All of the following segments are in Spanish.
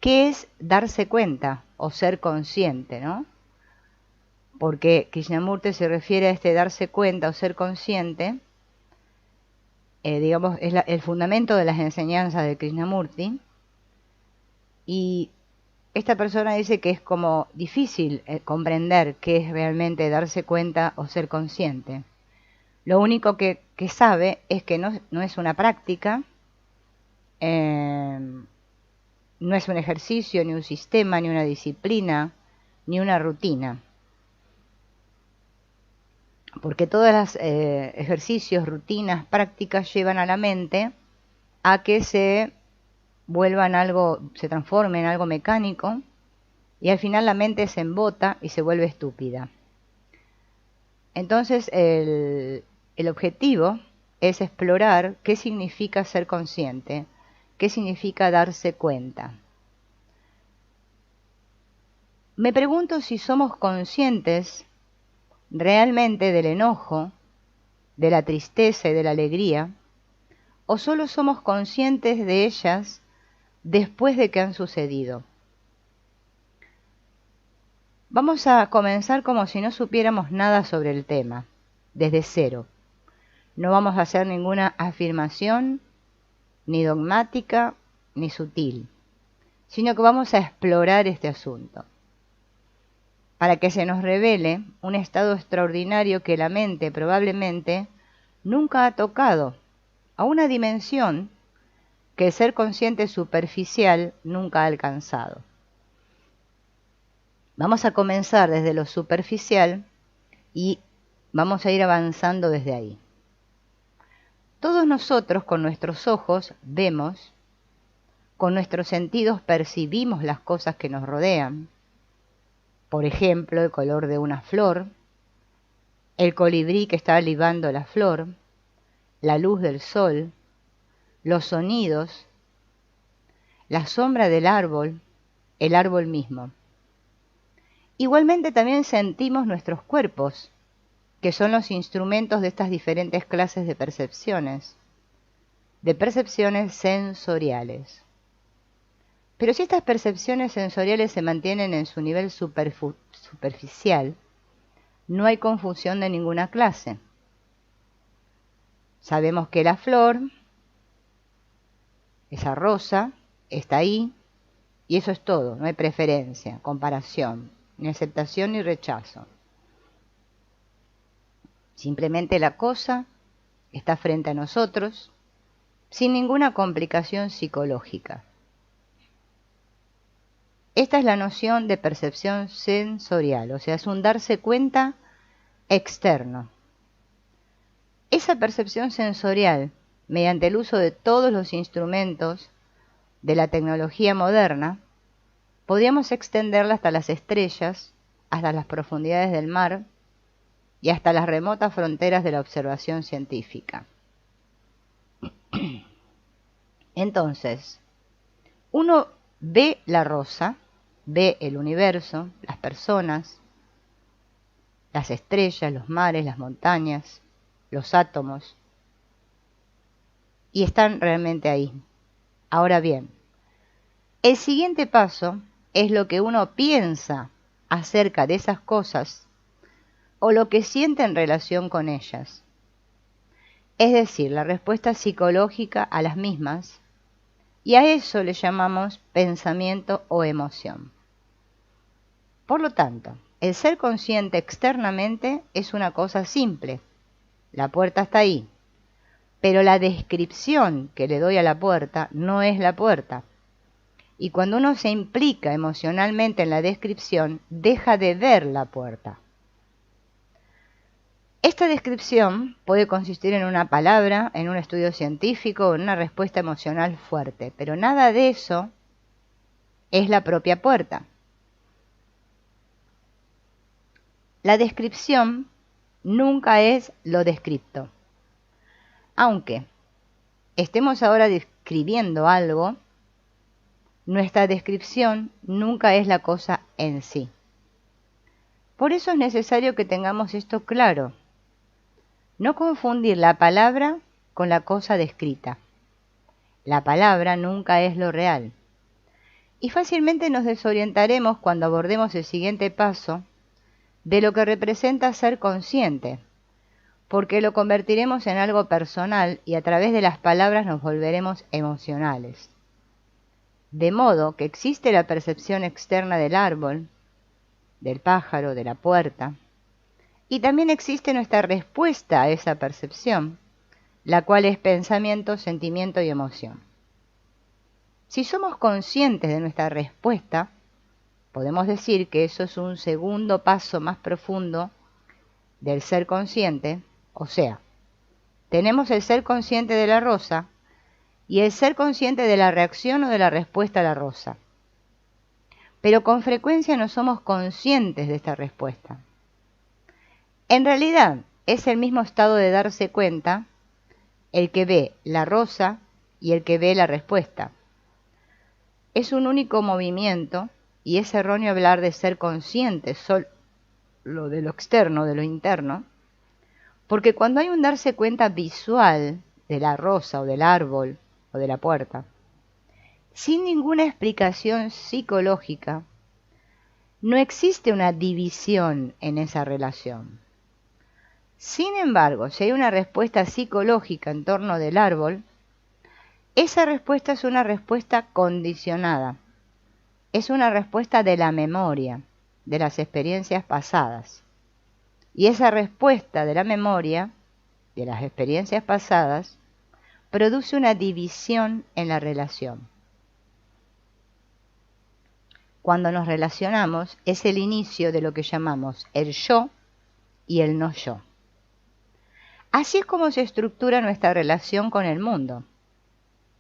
¿qué es darse cuenta o ser consciente, no? Porque Krishnamurti se refiere a este darse cuenta o ser consciente, digamos, es el fundamento de las enseñanzas de Krishnamurti, y esta persona dice que es como difícil comprender qué es realmente darse cuenta o ser consciente. Lo único que sabe es que no es una práctica, no es un ejercicio, ni un sistema, ni una disciplina, ni una rutina. Porque todos los ejercicios, rutinas, prácticas llevan a la mente a que se vuelvan algo, se transforme en algo mecánico, y al final la mente se embota y se vuelve estúpida. Entonces el objetivo es explorar qué significa ser consciente, qué significa darse cuenta. Me pregunto si somos conscientes realmente del enojo, de la tristeza y de la alegría, o solo somos conscientes de ellas después de que han sucedido. Vamos a comenzar como si no supiéramos nada sobre el tema, desde cero. No vamos a hacer ninguna afirmación, ni dogmática, ni sutil, sino que vamos a explorar este asunto, para que se nos revele un estado extraordinario que la mente probablemente nunca ha tocado, a una dimensión que el ser consciente superficial nunca ha alcanzado. Vamos a comenzar desde lo superficial y vamos a ir avanzando desde ahí. Todos nosotros con nuestros ojos vemos, con nuestros sentidos percibimos las cosas que nos rodean. Por ejemplo, el color de una flor, el colibrí que está libando la flor, la luz del sol, los sonidos, la sombra del árbol, el árbol mismo. Igualmente también sentimos nuestros cuerpos, que son los instrumentos de estas diferentes clases de percepciones sensoriales. Pero si estas percepciones sensoriales se mantienen en su nivel superficial, no hay confusión de ninguna clase. Sabemos que la flor, esa rosa, está ahí, y eso es todo, no hay preferencia, comparación, ni aceptación ni rechazo. Simplemente la cosa está frente a nosotros, sin ninguna complicación psicológica. Esta es la noción de percepción sensorial, o sea, es un darse cuenta externo. Esa percepción sensorial, mediante el uso de todos los instrumentos de la tecnología moderna, podríamos extenderla hasta las estrellas, hasta las profundidades del mar y hasta las remotas fronteras de la observación científica. Entonces, uno ve la rosa, ve el universo, las personas, las estrellas, los mares, las montañas, los átomos, y están realmente ahí. Ahora bien, el siguiente paso es lo que uno piensa acerca de esas cosas o lo que siente en relación con ellas. Es decir, la respuesta psicológica a las mismas, y a eso le llamamos pensamiento o emoción. Por lo tanto, el ser consciente externamente es una cosa simple. La puerta está ahí, pero la descripción que le doy a la puerta no es la puerta. Y cuando uno se implica emocionalmente en la descripción, deja de ver la puerta. Esta descripción puede consistir en una palabra, en un estudio científico o en una respuesta emocional fuerte, pero nada de eso es la propia puerta. La descripción nunca es lo descripto. Aunque estemos ahora describiendo algo, nuestra descripción nunca es la cosa en sí. Por eso es necesario que tengamos esto claro. No confundir la palabra con la cosa descrita. La palabra nunca es lo real. y fácilmente nos desorientaremos cuando abordemos el siguiente paso de lo que representa ser consciente, porque lo convertiremos en algo personal y a través de las palabras nos volveremos emocionales. De modo que existe la percepción externa del árbol, del pájaro, de la puerta, y también existe nuestra respuesta a esa percepción, la cual es pensamiento, sentimiento y emoción. Si somos conscientes de nuestra respuesta, podemos decir que eso es un segundo paso más profundo del ser consciente, o sea, tenemos el ser consciente de la rosa y el ser consciente de la reacción o de la respuesta a la rosa. Pero con frecuencia no somos conscientes de esta respuesta. En realidad, es el mismo estado de darse cuenta el que ve la rosa y el que ve la respuesta. Es un único movimiento y es erróneo hablar de ser consciente solo de lo externo, de lo interno, porque cuando hay un darse cuenta visual de la rosa o del árbol o de la puerta, sin ninguna explicación psicológica, no existe una división en esa relación. Sin embargo, si hay una respuesta psicológica en torno del árbol, esa respuesta es una respuesta condicionada. Es una respuesta de la memoria, de las experiencias pasadas. Y esa respuesta de la memoria, de las experiencias pasadas, produce una división en la relación. Cuando nos relacionamos es el inicio de lo que llamamos el yo y el no yo. Así es como se estructura nuestra relación con el mundo.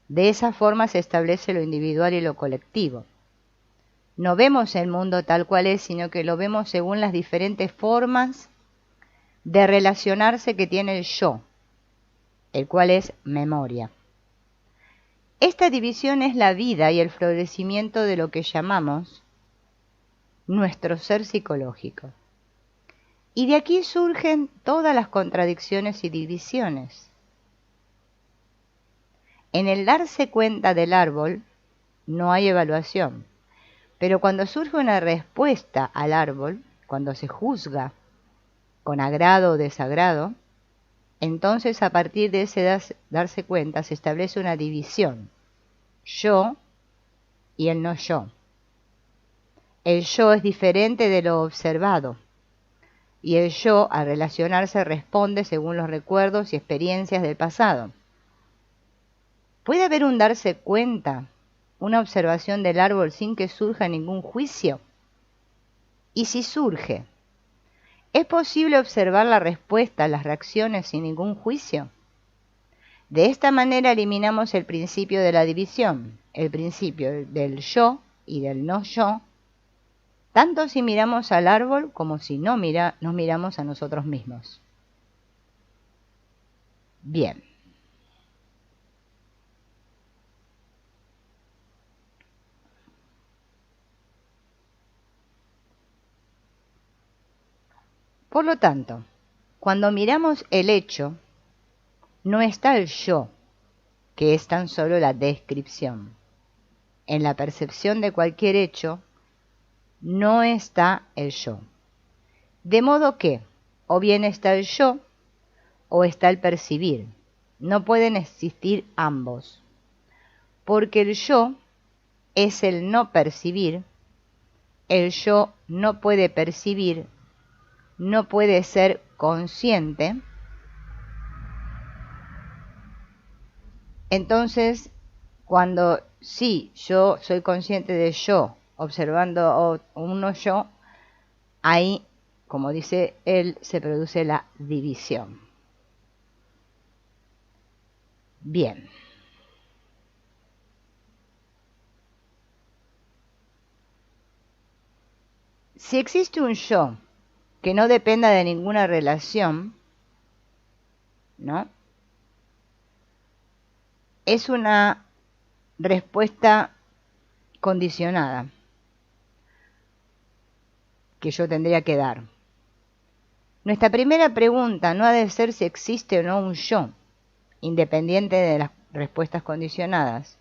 De esa forma se establece lo individual y lo colectivo. No vemos el mundo tal cual es, sino que lo vemos según las diferentes formas de relacionarse que tiene el yo, el cual es memoria. Esta división es la vida y el florecimiento de lo que llamamos nuestro ser psicológico. Y de aquí surgen todas las contradicciones y divisiones. En el darse cuenta del árbol no hay evaluación, pero cuando surge una respuesta al árbol, cuando se juzga con agrado o desagrado, entonces a partir de ese darse cuenta se establece una división, yo y el no yo. El yo es diferente de lo observado, y el yo al relacionarse responde según los recuerdos y experiencias del pasado. ¿Puede haber un darse cuenta, una observación del árbol sin que surja ningún juicio? Y si surge, ¿es posible observar la respuesta, las reacciones sin ningún juicio? De esta manera eliminamos el principio de la división, el principio del yo y del no yo, tanto si miramos al árbol como si nos miramos a nosotros mismos. Bien. Por lo tanto, cuando miramos el hecho, no está el yo, que es tan solo la descripción. En la percepción de cualquier hecho, no está el yo. De modo que, o bien está el yo, o está el percibir. No pueden existir ambos, porque el yo es el no percibir, el yo no puede percibir, no puede ser consciente. Entonces, cuando sí, yo soy consciente de yo, observando un no yo, ahí, como dice él, se produce la división. Bien. Si existe un yo que no dependa de ninguna relación, ¿no? Es una respuesta condicionada que yo tendría que dar. Nuestra primera pregunta no ha de ser si existe o no un yo, independiente de las respuestas condicionadas,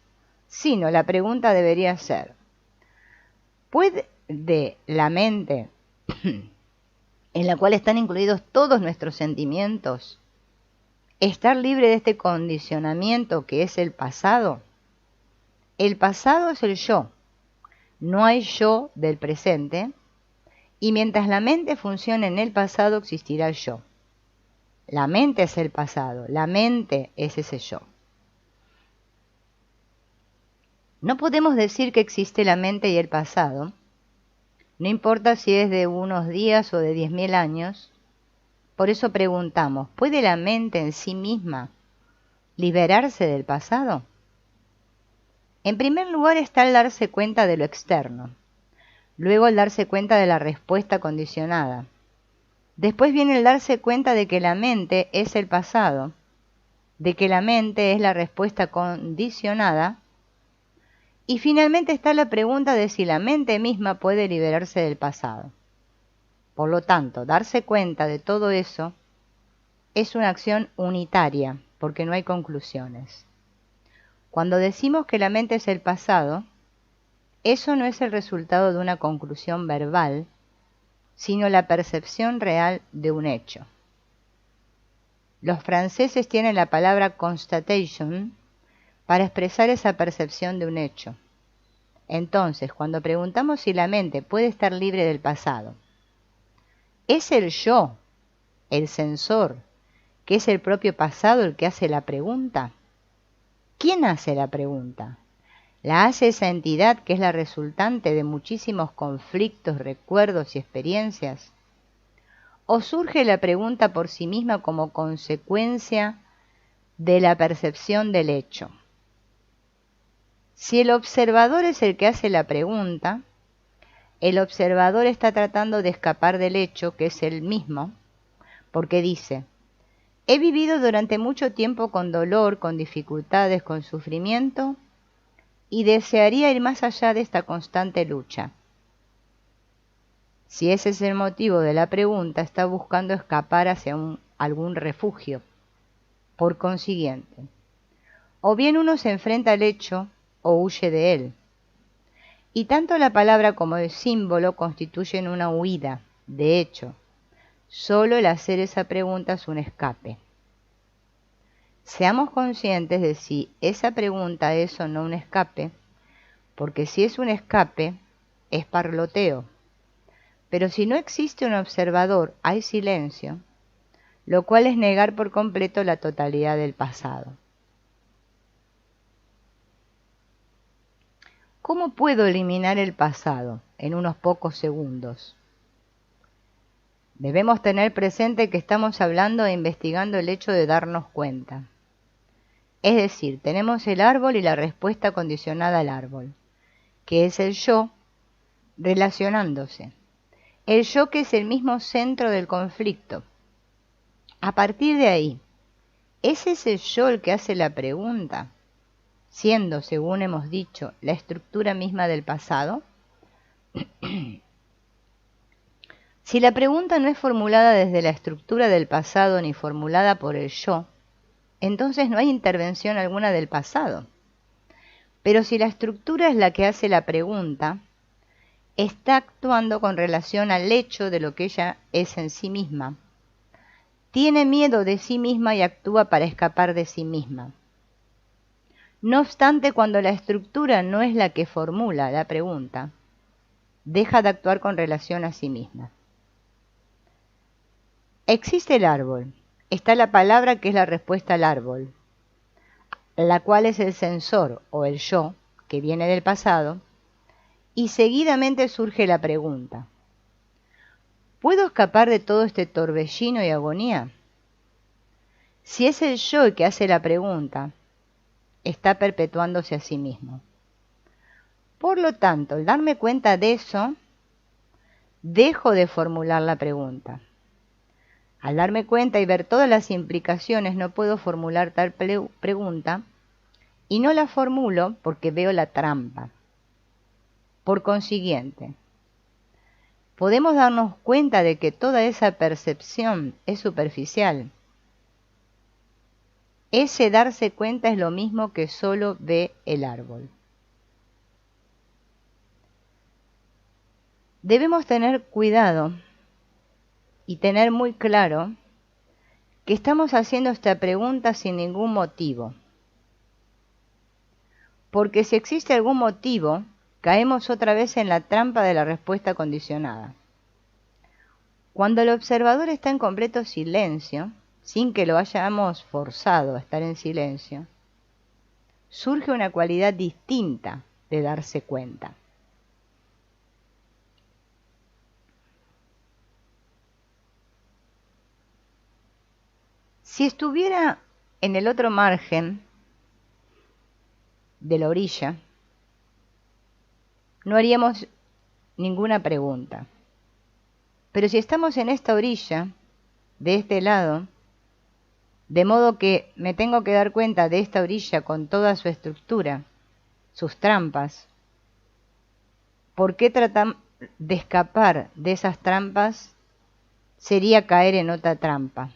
sino la pregunta debería ser, ¿Puede la mente, en la cual están incluidos todos nuestros sentimientos, estar libre de este condicionamiento que es el pasado? El pasado es el yo. No hay yo del presente, y mientras la mente funcione en el pasado existirá el yo. La mente es el pasado, la mente es ese yo. No podemos decir que existe la mente y el pasado, no importa si es de unos días o de 10.000 años. Por eso preguntamos, ¿puede la mente en sí misma liberarse del pasado? En primer lugar está el darse cuenta de lo externo, luego el darse cuenta de la respuesta condicionada. Después viene el darse cuenta de que la mente es el pasado, de que la mente es la respuesta condicionada, y finalmente está la pregunta de si la mente misma puede liberarse del pasado. Por lo tanto, darse cuenta de todo eso es una acción unitaria, porque no hay conclusiones. Cuando decimos que la mente es el pasado, eso no es el resultado de una conclusión verbal, sino la percepción real de un hecho. Los franceses tienen la palabra constatation para expresar esa percepción de un hecho. Entonces, cuando preguntamos si la mente puede estar libre del pasado, ¿es el yo, el sensor, que es el propio pasado el que hace la pregunta? ¿Quién hace la pregunta? ¿La hace esa entidad que es la resultante de muchísimos conflictos, recuerdos y experiencias? ¿O surge la pregunta por sí misma como consecuencia de la percepción del hecho? Si el observador es el que hace la pregunta, el observador está tratando de escapar del hecho que es el mismo, porque dice, he vivido durante mucho tiempo con dolor, con dificultades, con sufrimiento, y desearía ir más allá de esta constante lucha. Si ese es el motivo de la pregunta, está buscando escapar hacia algún refugio. Por consiguiente, o bien uno se enfrenta al hecho o huye de él. Y tanto la palabra como el símbolo constituyen una huida. De hecho, solo el hacer esa pregunta es un escape. Seamos conscientes de si esa pregunta es o no un escape, porque si es un escape, es parloteo. Pero si no existe un observador, hay silencio, lo cual es negar por completo la totalidad del pasado. ¿Cómo puedo eliminar el pasado en unos pocos segundos? Debemos tener presente que estamos hablando e investigando el hecho de darnos cuenta. Es decir, tenemos el árbol y la respuesta condicionada al árbol, que es el yo relacionándose. El yo que es el mismo centro del conflicto. A partir de ahí, ¿es ese yo el que hace la pregunta, siendo, según hemos dicho, la estructura misma del pasado? Si la pregunta no es formulada desde la estructura del pasado ni formulada por el yo, entonces no hay intervención alguna del pasado. Pero si la estructura es la que hace la pregunta, está actuando con relación al hecho de lo que ella es en sí misma. Tiene miedo de sí misma y actúa para escapar de sí misma. No obstante, cuando la estructura no es la que formula la pregunta, deja de actuar con relación a sí misma. Existe el árbol. Está la palabra que es la respuesta al árbol, la cual es el sensor o el yo, que viene del pasado, y seguidamente surge la pregunta. ¿Puedo escapar de todo este torbellino y agonía? Si es el yo el que hace la pregunta, está perpetuándose a sí mismo. Por lo tanto, al darme cuenta de eso, dejo de formular la pregunta. Al darme cuenta y ver todas las implicaciones, no puedo formular tal pregunta, y no la formulo porque veo la trampa. Por consiguiente, podemos darnos cuenta de que toda esa percepción es superficial. Ese darse cuenta es lo mismo que solo ve el árbol. Debemos tener cuidado y tener muy claro que estamos haciendo esta pregunta sin ningún motivo. Porque si existe algún motivo, caemos otra vez en la trampa de la respuesta condicionada. Cuando el observador está en completo silencio, sin que lo hayamos forzado a estar en silencio, surge una cualidad distinta de darse cuenta. Si estuviera en el otro margen de la orilla, no haríamos ninguna pregunta. Pero si estamos en esta orilla, de este lado, de modo que me tengo que dar cuenta de esta orilla con toda su estructura, sus trampas, ¿por qué tratar de escapar de esas trampas? Sería caer en otra trampa.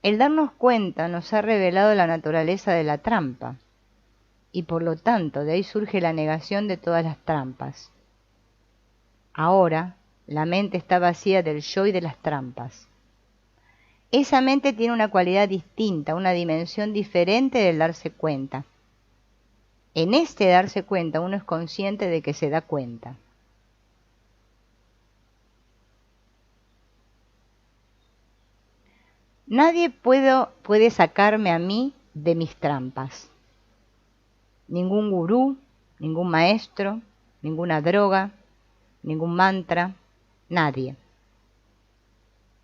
El darnos cuenta nos ha revelado la naturaleza de la trampa, y por lo tanto de ahí surge la negación de todas las trampas. Ahora, la mente está vacía del yo y de las trampas. Esa mente tiene una cualidad distinta, una dimensión diferente del darse cuenta. En este darse cuenta uno es consciente de que se da cuenta. Nadie puede sacarme a mí de mis trampas. Ningún gurú, ningún maestro, ninguna droga, ningún mantra, nadie.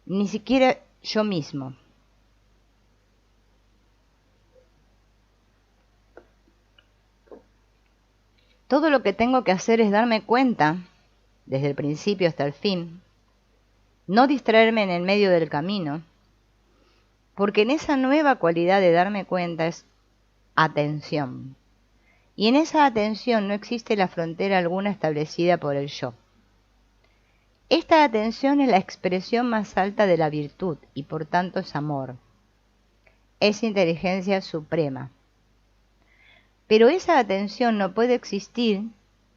Ni siquiera yo mismo. Todo lo que tengo que hacer es darme cuenta, desde el principio hasta el fin, no distraerme en el medio del camino, porque en esa nueva cualidad de darme cuenta es atención. Y en esa atención no existe la frontera alguna establecida por el yo. Esta atención es la expresión más alta de la virtud y por tanto es amor. Es inteligencia suprema. Pero esa atención no puede existir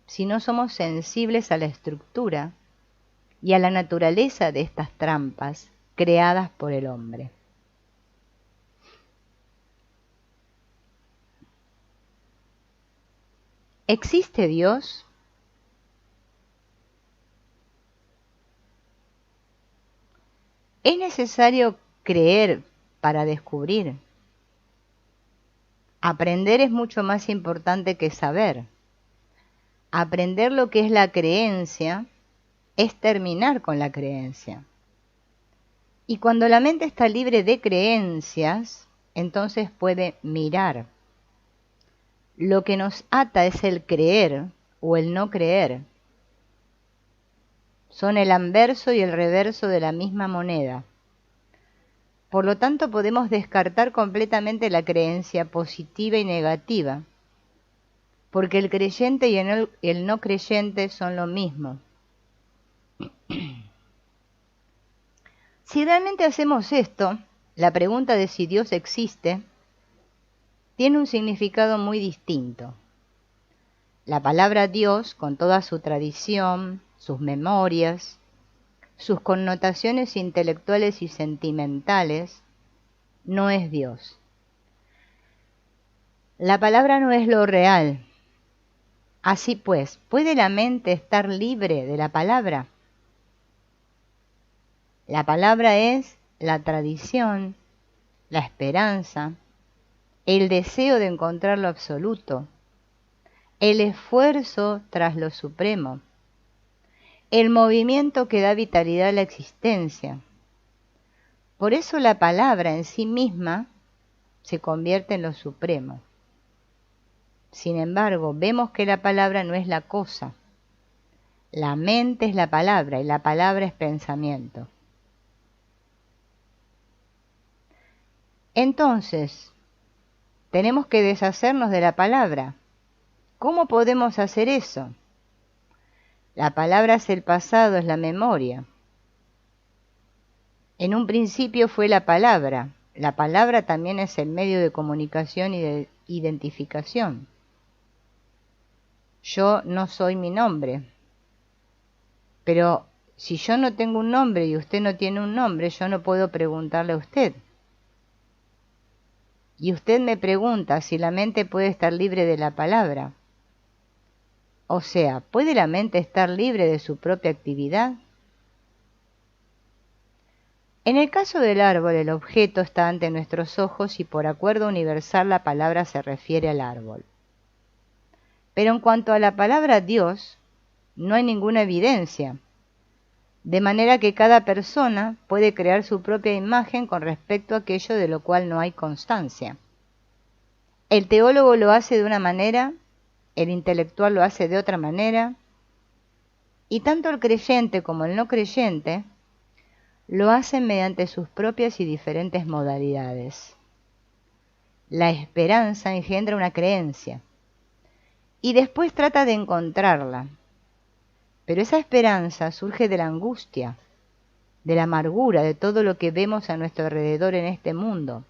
si no somos sensibles a la estructura y a la naturaleza de estas trampas creadas por el hombre. ¿Existe Dios? ¿Es necesario creer para descubrir? Aprender es mucho más importante que saber. Aprender lo que es la creencia es terminar con la creencia. Y cuando la mente está libre de creencias, entonces puede mirar. Lo que nos ata es el creer o el no creer. Son el anverso y el reverso de la misma moneda. Por lo tanto, podemos descartar completamente la creencia positiva y negativa, porque el creyente y el no creyente son lo mismo. Si realmente hacemos esto, la pregunta de si Dios existe tiene un significado muy distinto. La palabra Dios, con toda su tradición, sus memorias, sus connotaciones intelectuales y sentimentales, no es Dios. La palabra no es lo real. Así pues, ¿puede la mente estar libre de la palabra? La palabra es la tradición, la esperanza, el deseo de encontrar lo absoluto, el esfuerzo tras lo supremo, el movimiento que da vitalidad a la existencia. Por eso la palabra en sí misma se convierte en lo supremo. Sin embargo, vemos que la palabra no es la cosa. La mente es la palabra y la palabra es pensamiento. Entonces, tenemos que deshacernos de la palabra. ¿Cómo podemos hacer eso? La palabra es el pasado, es la memoria. En un principio fue la palabra. La palabra también es el medio de comunicación y de identificación. Yo no soy mi nombre. Pero si yo no tengo un nombre y usted no tiene un nombre, yo no puedo preguntarle a usted. Y usted me pregunta si la mente puede estar libre de la palabra. O sea, ¿puede la mente estar libre de su propia actividad? En el caso del árbol, el objeto está ante nuestros ojos y por acuerdo universal la palabra se refiere al árbol. Pero en cuanto a la palabra Dios, no hay ninguna evidencia, de manera que cada persona puede crear su propia imagen con respecto a aquello de lo cual no hay constancia. El teólogo lo hace de una manera, el intelectual lo hace de otra manera, y tanto el creyente como el no creyente lo hacen mediante sus propias y diferentes modalidades. La esperanza engendra una creencia, y después trata de encontrarla. Pero esa esperanza surge de la angustia, de la amargura, de todo lo que vemos a nuestro alrededor en este mundo.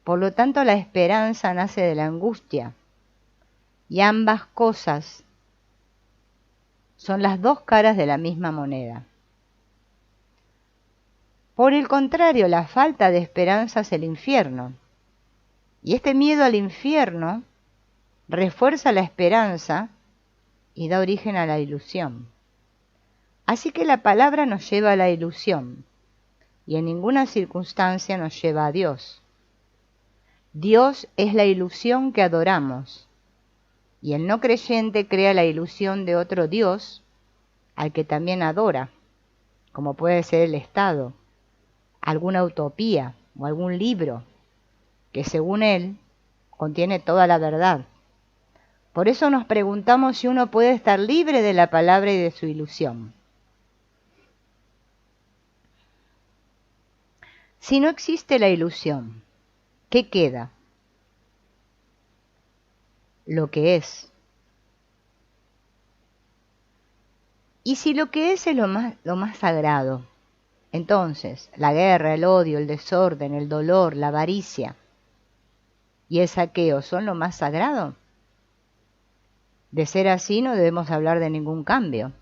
Por lo tanto, la esperanza nace de la angustia, y ambas cosas son las dos caras de la misma moneda. Por el contrario, la falta de esperanza es el infierno, y este miedo al infierno refuerza la esperanza y da origen a la ilusión. Así que la palabra nos lleva a la ilusión, y en ninguna circunstancia nos lleva a Dios. Dios es la ilusión que adoramos, y el no creyente crea la ilusión de otro Dios al que también adora, como puede ser el Estado, alguna utopía o algún libro que según él contiene toda la verdad. Por eso nos preguntamos si uno puede estar libre de la palabra y de su ilusión. Si no existe la ilusión, ¿qué queda? Lo que es. Y si lo que es lo más sagrado, entonces la guerra, el odio, el desorden, el dolor, la avaricia y el saqueo son lo más sagrado. De ser así, no debemos hablar de ningún cambio.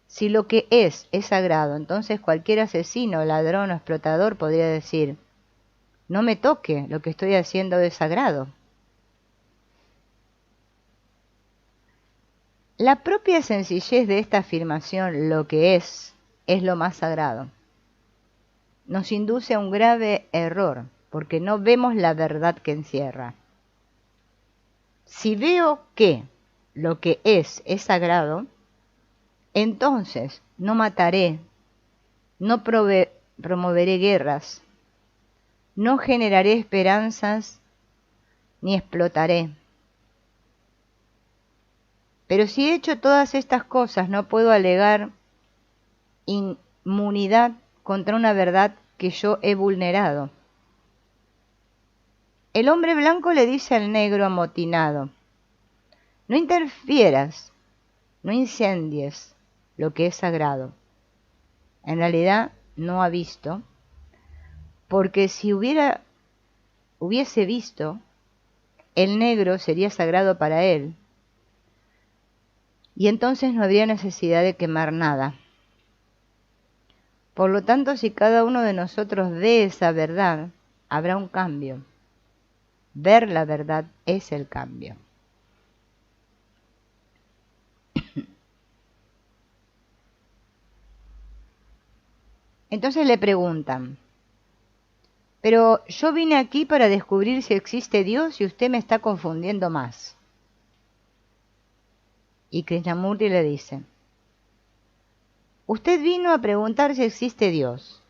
Si lo que es sagrado, entonces cualquier asesino, ladrón o explotador podría decir: no me toque, lo que estoy haciendo es sagrado. La propia sencillez de esta afirmación, lo que es lo más sagrado, nos induce a un grave error, porque no vemos la verdad que encierra. Si veo que lo que es sagrado, entonces no mataré, no promoveré guerras, no generaré esperanzas, ni explotaré. Pero si he hecho todas estas cosas, no puedo alegar inmunidad contra una verdad que yo he vulnerado. El hombre blanco le dice al negro amotinado: no interfieras, no incendies lo que es sagrado. En realidad no ha visto, porque si hubiese visto, el negro sería sagrado para él, y entonces no habría necesidad de quemar nada. Por lo tanto, si cada uno de nosotros ve esa verdad, habrá un cambio. Ver la verdad es el cambio. Entonces le preguntan: pero yo vine aquí para descubrir si existe Dios y usted me está confundiendo más. Y Krishnamurti le dice: usted vino a preguntar si existe Dios,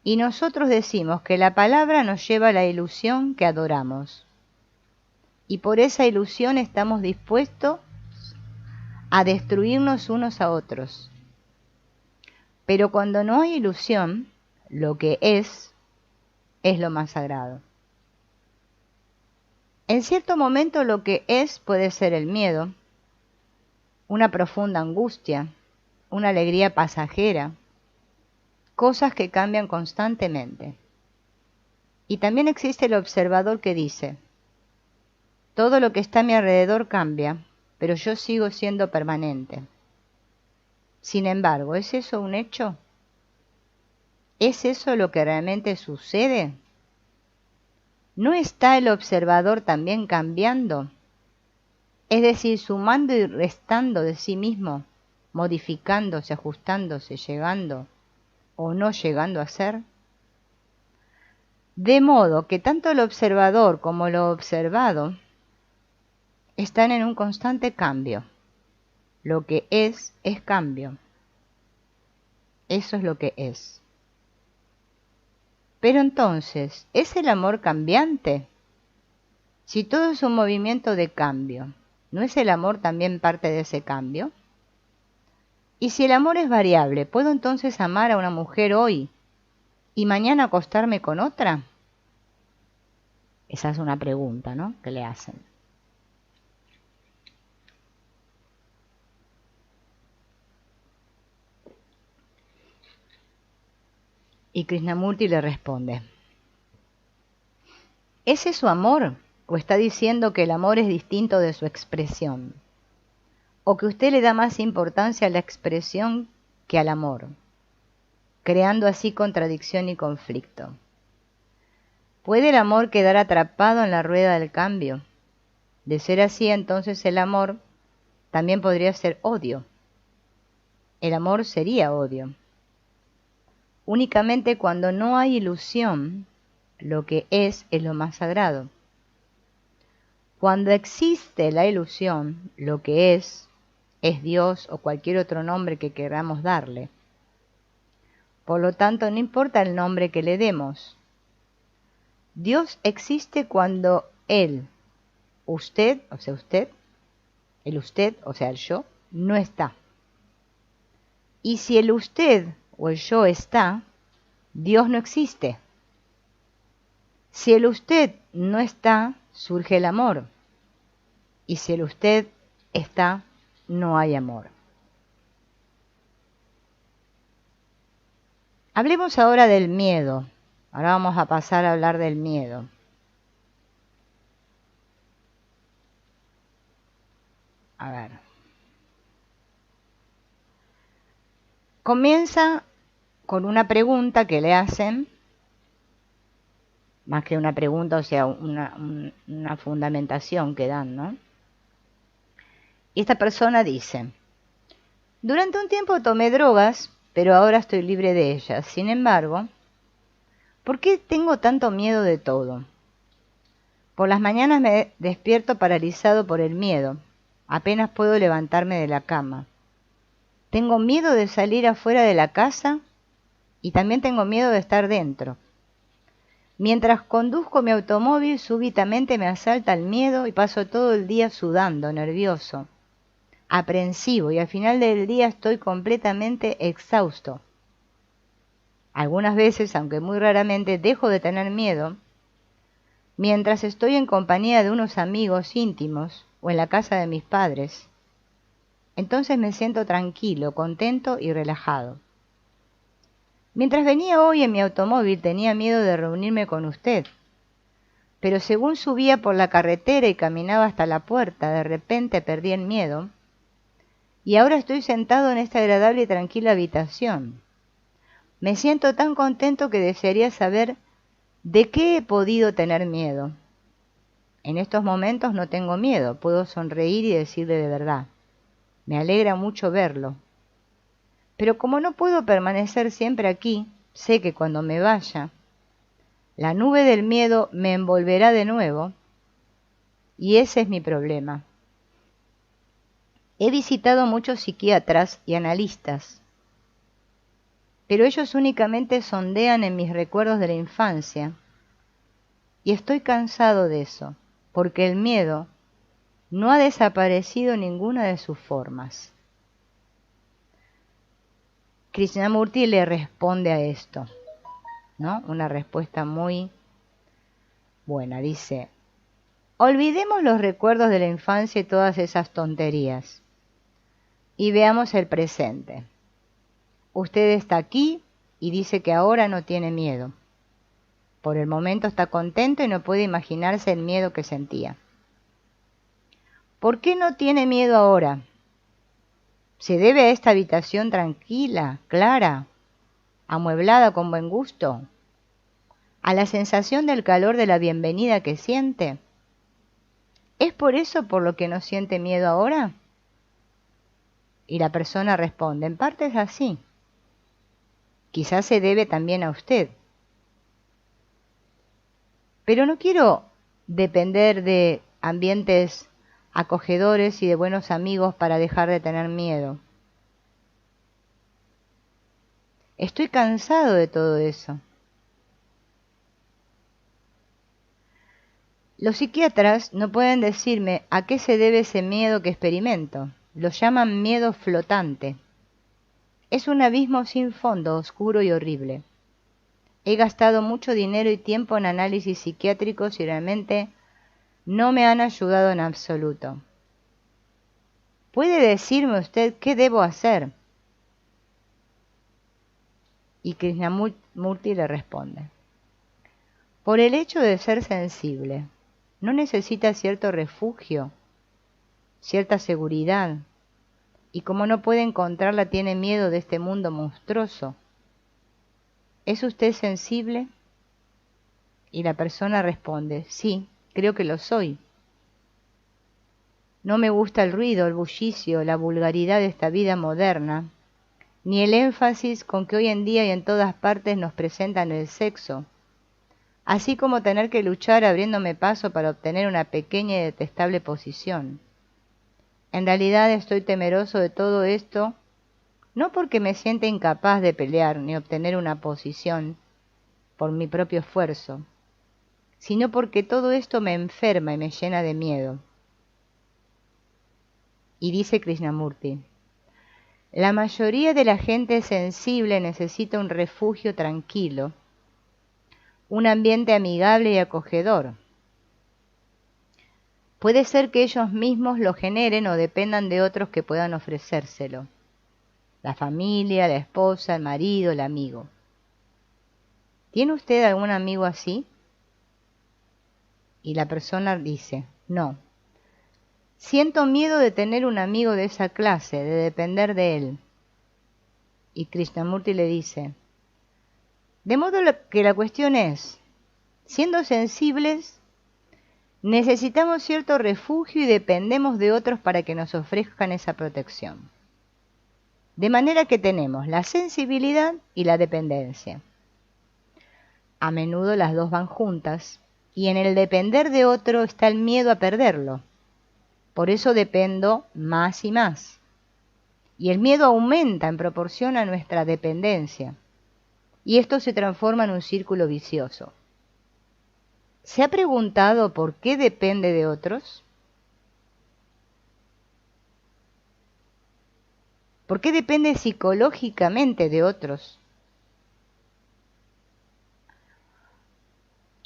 y nosotros decimos que la palabra nos lleva a la ilusión que adoramos, y por esa ilusión estamos dispuestos a destruirnos unos a otros. Pero cuando no hay ilusión, lo que es lo más sagrado. En cierto momento lo que es puede ser el miedo, una profunda angustia, una alegría pasajera, cosas que cambian constantemente. Y también existe el observador que dice: todo lo que está a mi alrededor cambia, pero yo sigo siendo permanente. Sin embargo, ¿es eso un hecho? ¿Es eso lo que realmente sucede? ¿No está el observador también cambiando? Es decir, sumando y restando de sí mismo, modificándose, ajustándose, llegando o no llegando a ser. De modo que tanto el observador como lo observado están en un constante cambio. Lo que es cambio. Eso es lo que es. Pero entonces, ¿es el amor cambiante? Si todo es un movimiento de cambio, ¿no es el amor también parte de ese cambio? Y si el amor es variable, ¿puedo entonces amar a una mujer hoy y mañana acostarme con otra? Esa es una pregunta, ¿no?, que le hacen. Y Krishnamurti le responde: ¿ese es su amor? ¿O está diciendo que el amor es distinto de su expresión? ¿O que usted le da más importancia a la expresión que al amor, creando así contradicción y conflicto? ¿Puede el amor quedar atrapado en la rueda del cambio? De ser así, entonces el amor también podría ser odio. El amor sería odio. Únicamente cuando no hay ilusión, lo que es lo más sagrado. Cuando existe la ilusión, lo que es Dios o cualquier otro nombre que queramos darle. Por lo tanto, no importa el nombre que le demos. Dios existe cuando Él, usted, o sea usted, el usted, o sea el yo, no está. Y si el usted o el yo está, Dios no existe. Si el usted no está, surge el amor. Y si el usted está, no hay amor. Hablemos ahora del miedo. Ahora vamos a pasar a hablar del miedo. A ver. Comienza con una pregunta que le hacen, más que una pregunta, o sea, una fundamentación que dan, ¿no? Y esta persona dice: durante un tiempo tomé drogas, pero ahora estoy libre de ellas. Sin embargo, ¿por qué tengo tanto miedo de todo? Por las mañanas me despierto paralizado por el miedo. Apenas puedo levantarme de la cama. Tengo miedo de salir afuera de la casa y también tengo miedo de estar dentro. Mientras conduzco mi automóvil, súbitamente me asalta el miedo y paso todo el día sudando, nervioso, aprensivo, y al final del día estoy completamente exhausto. Algunas veces, aunque muy raramente, dejo de tener miedo mientras estoy en compañía de unos amigos íntimos o en la casa de mis padres. Entonces me siento tranquilo, contento y relajado. Mientras venía hoy en mi automóvil tenía miedo de reunirme con usted, pero según subía por la carretera y caminaba hasta la puerta, de repente perdí el miedo y ahora estoy sentado en esta agradable y tranquila habitación. Me siento tan contento que desearía saber de qué he podido tener miedo. En estos momentos no tengo miedo, puedo sonreír y decirle de verdad: me alegra mucho verlo. Pero como no puedo permanecer siempre aquí, sé que cuando me vaya, la nube del miedo me envolverá de nuevo, y ese es mi problema. He visitado muchos psiquiatras y analistas, pero ellos únicamente sondean en mis recuerdos de la infancia, y estoy cansado de eso, porque el miedo no ha desaparecido en ninguna de sus formas. Krishnamurti le responde a esto, ¿no? Una respuesta muy buena. Dice: olvidemos los recuerdos de la infancia y todas esas tonterías y veamos el presente. Usted está aquí y dice que ahora no tiene miedo. Por el momento está contento y no puede imaginarse el miedo que sentía. ¿Por qué no tiene miedo ahora? ¿Se debe a esta habitación tranquila, clara, amueblada con buen gusto? ¿A la sensación del calor de la bienvenida que siente? ¿Es por eso por lo que no siente miedo ahora? Y la persona responde, en parte es así. Quizás se debe también a usted. Pero no quiero depender de ambientes acogedores y de buenos amigos para dejar de tener miedo. Estoy cansado de todo eso. Los psiquiatras no pueden decirme a qué se debe ese miedo que experimento. Lo llaman miedo flotante. Es un abismo sin fondo, oscuro y horrible. He gastado mucho dinero y tiempo en análisis psiquiátricos y realmente no me han ayudado en absoluto. ¿Puede decirme usted qué debo hacer? Y Krishnamurti le responde, por el hecho de ser sensible, ¿no necesita cierto refugio, cierta seguridad? Y como no puede encontrarla, tiene miedo de este mundo monstruoso. ¿Es usted sensible? Y la persona responde, sí, creo que lo soy. No me gusta el ruido, el bullicio, la vulgaridad de esta vida moderna, ni el énfasis con que hoy en día y en todas partes nos presentan el sexo, así como tener que luchar abriéndome paso para obtener una pequeña y detestable posición. En realidad estoy temeroso de todo esto, no porque me sienta incapaz de pelear ni obtener una posición por mi propio esfuerzo, sino porque todo esto me enferma y me llena de miedo. Y dice Krishnamurti, la mayoría de la gente sensible necesita un refugio tranquilo, un ambiente amigable y acogedor. Puede ser que ellos mismos lo generen o dependan de otros que puedan ofrecérselo. La familia, la esposa, el marido, el amigo. ¿Tiene usted algún amigo así? Y la persona dice, no. Siento miedo de tener un amigo de esa clase, de depender de él. Y Krishnamurti le dice, de modo que la cuestión es, siendo sensibles, necesitamos cierto refugio y dependemos de otros para que nos ofrezcan esa protección. De manera que tenemos la sensibilidad y la dependencia. A menudo las dos van juntas, y en el depender de otro está el miedo a perderlo. Por eso dependo más y más. Y el miedo aumenta en proporción a nuestra dependencia. Y esto se transforma en un círculo vicioso. ¿Se ha preguntado por qué depende de otros? ¿Por qué depende psicológicamente de otros?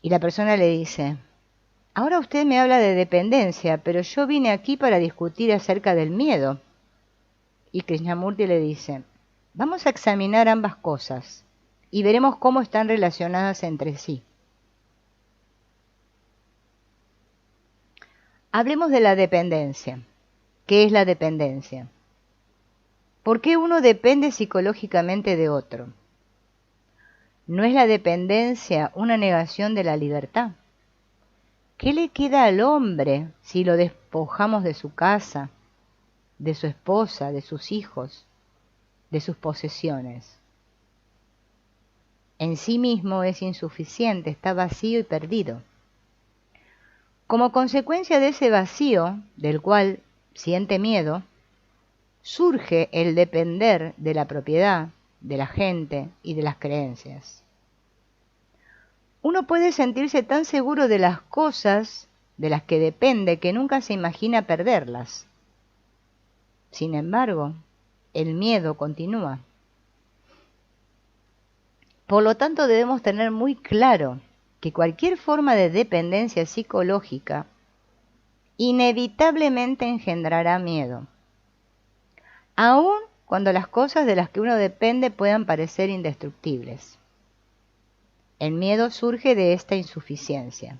Y la persona le dice, ahora usted me habla de dependencia, pero yo vine aquí para discutir acerca del miedo. Y Krishnamurti le dice, vamos a examinar ambas cosas y veremos cómo están relacionadas entre sí. Hablemos de la dependencia. ¿Qué es la dependencia? ¿Por qué uno depende psicológicamente de otro? ¿No es la dependencia una negación de la libertad? ¿Qué le queda al hombre si lo despojamos de su casa, de su esposa, de sus hijos, de sus posesiones? En sí mismo es insuficiente, está vacío y perdido. Como consecuencia de ese vacío, del cual siente miedo, surge el depender de la propiedad, de la gente y de las creencias. Uno puede sentirse tan seguro de las cosas de las que depende que nunca se imagina perderlas. Sin embargo, el miedo continúa. Por lo tanto, debemos tener muy claro que cualquier forma de dependencia psicológica inevitablemente engendrará miedo, aun cuando las cosas de las que uno depende puedan parecer indestructibles. El miedo surge de esta insuficiencia,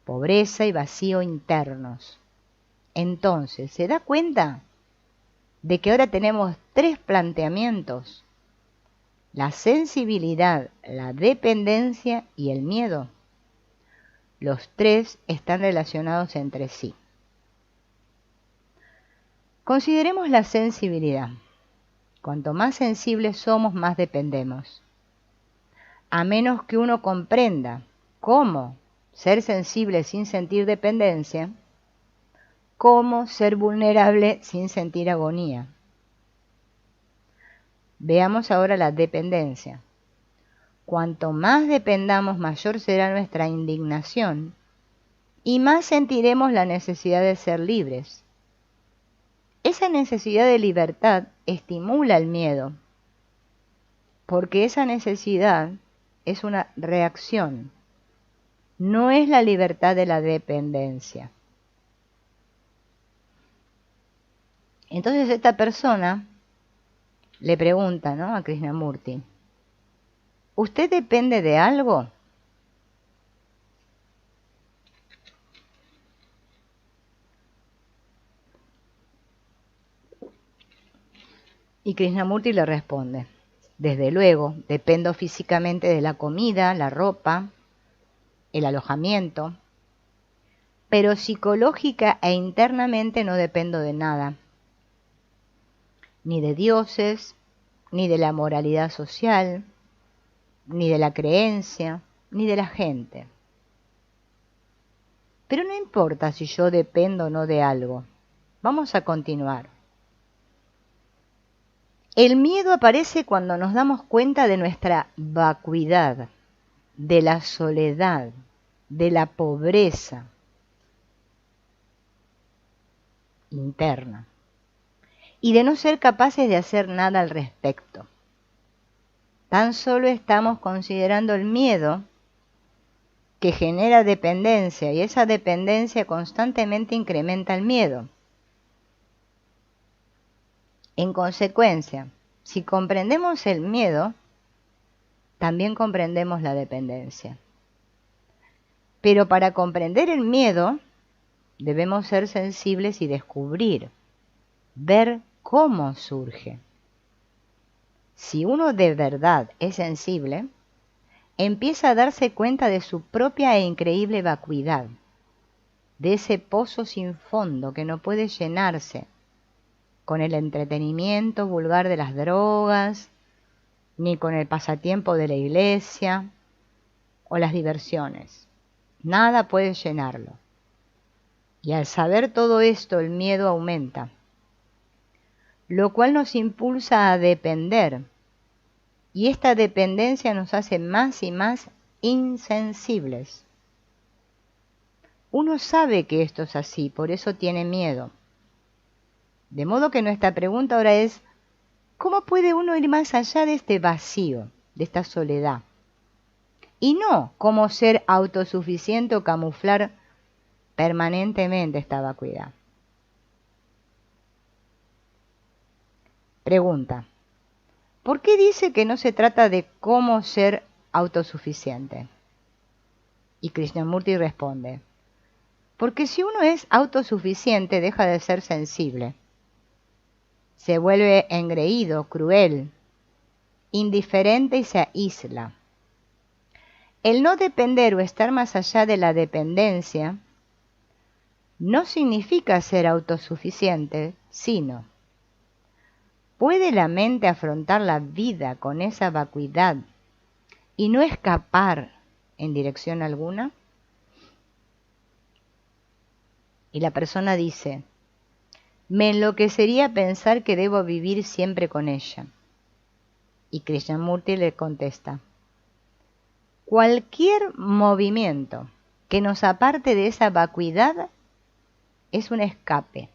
pobreza y vacío internos. Entonces, ¿se da cuenta? de que ahora tenemos tres planteamientos: la sensibilidad, la dependencia y el miedo. Los tres están relacionados entre sí. Consideremos la sensibilidad. Cuanto más sensibles somos, más dependemos. A menos que uno comprenda cómo ser sensible sin sentir dependencia, cómo ser vulnerable sin sentir agonía. Veamos ahora la dependencia. Cuanto más dependamos, mayor será nuestra indignación y más sentiremos la necesidad de ser libres. Esa necesidad de libertad estimula el miedo, porque esa necesidad es una reacción, no es la libertad de la dependencia. Entonces esta persona le pregunta, ¿no?, a Krishnamurti: ¿usted depende de algo? Y Krishnamurti le responde: desde luego, dependo físicamente de la comida, la ropa, el alojamiento, pero psicológica e internamente no dependo de nada, ni de dioses, ni de la moralidad social, ni de la creencia, ni de la gente. Pero no importa si yo dependo o no de algo. Vamos a continuar. El miedo aparece cuando nos damos cuenta de nuestra vacuidad, de la soledad, de la pobreza interna y de no ser capaces de hacer nada al respecto. Tan solo estamos considerando el miedo que genera dependencia, y esa dependencia constantemente incrementa el miedo. En consecuencia, si comprendemos el miedo, también comprendemos la dependencia. Pero para comprender el miedo, debemos ser sensibles y descubrir, ver cómo surge. Si uno de verdad es sensible, empieza a darse cuenta de su propia e increíble vacuidad, de ese pozo sin fondo que no puede llenarse con el entretenimiento vulgar de las drogas, ni con el pasatiempo de la iglesia o las diversiones. Nada puede llenarlo. Y al saber todo esto, el miedo aumenta, lo cual nos impulsa a depender, y esta dependencia nos hace más y más insensibles. Uno sabe que esto es así, por eso tiene miedo. De modo que nuestra pregunta ahora es: ¿cómo puede uno ir más allá de este vacío, de esta soledad? Y no cómo ser autosuficiente o camuflar permanentemente esta vacuidad. Pregunta: ¿por qué dice que no se trata de cómo ser autosuficiente? Y Krishnamurti responde: porque si uno es autosuficiente, deja de ser sensible. Se vuelve engreído, cruel, indiferente y se aísla. El no depender o estar más allá de la dependencia no significa ser autosuficiente, sino: ¿puede la mente afrontar la vida con esa vacuidad y no escapar en dirección alguna? Y la persona dice: me enloquecería pensar que debo vivir siempre con ella. Y Krishnamurti le contesta: cualquier movimiento que nos aparte de esa vacuidad es un escape.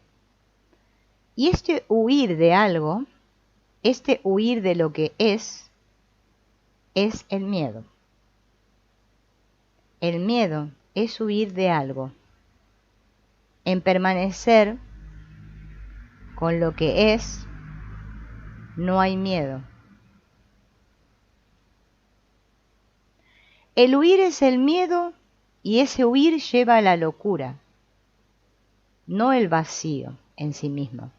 Y este huir de algo, este huir de lo que es el miedo. El miedo es huir de algo. En permanecer con lo que es, no hay miedo. El huir es el miedo y ese huir lleva a la locura, no el vacío en sí mismo.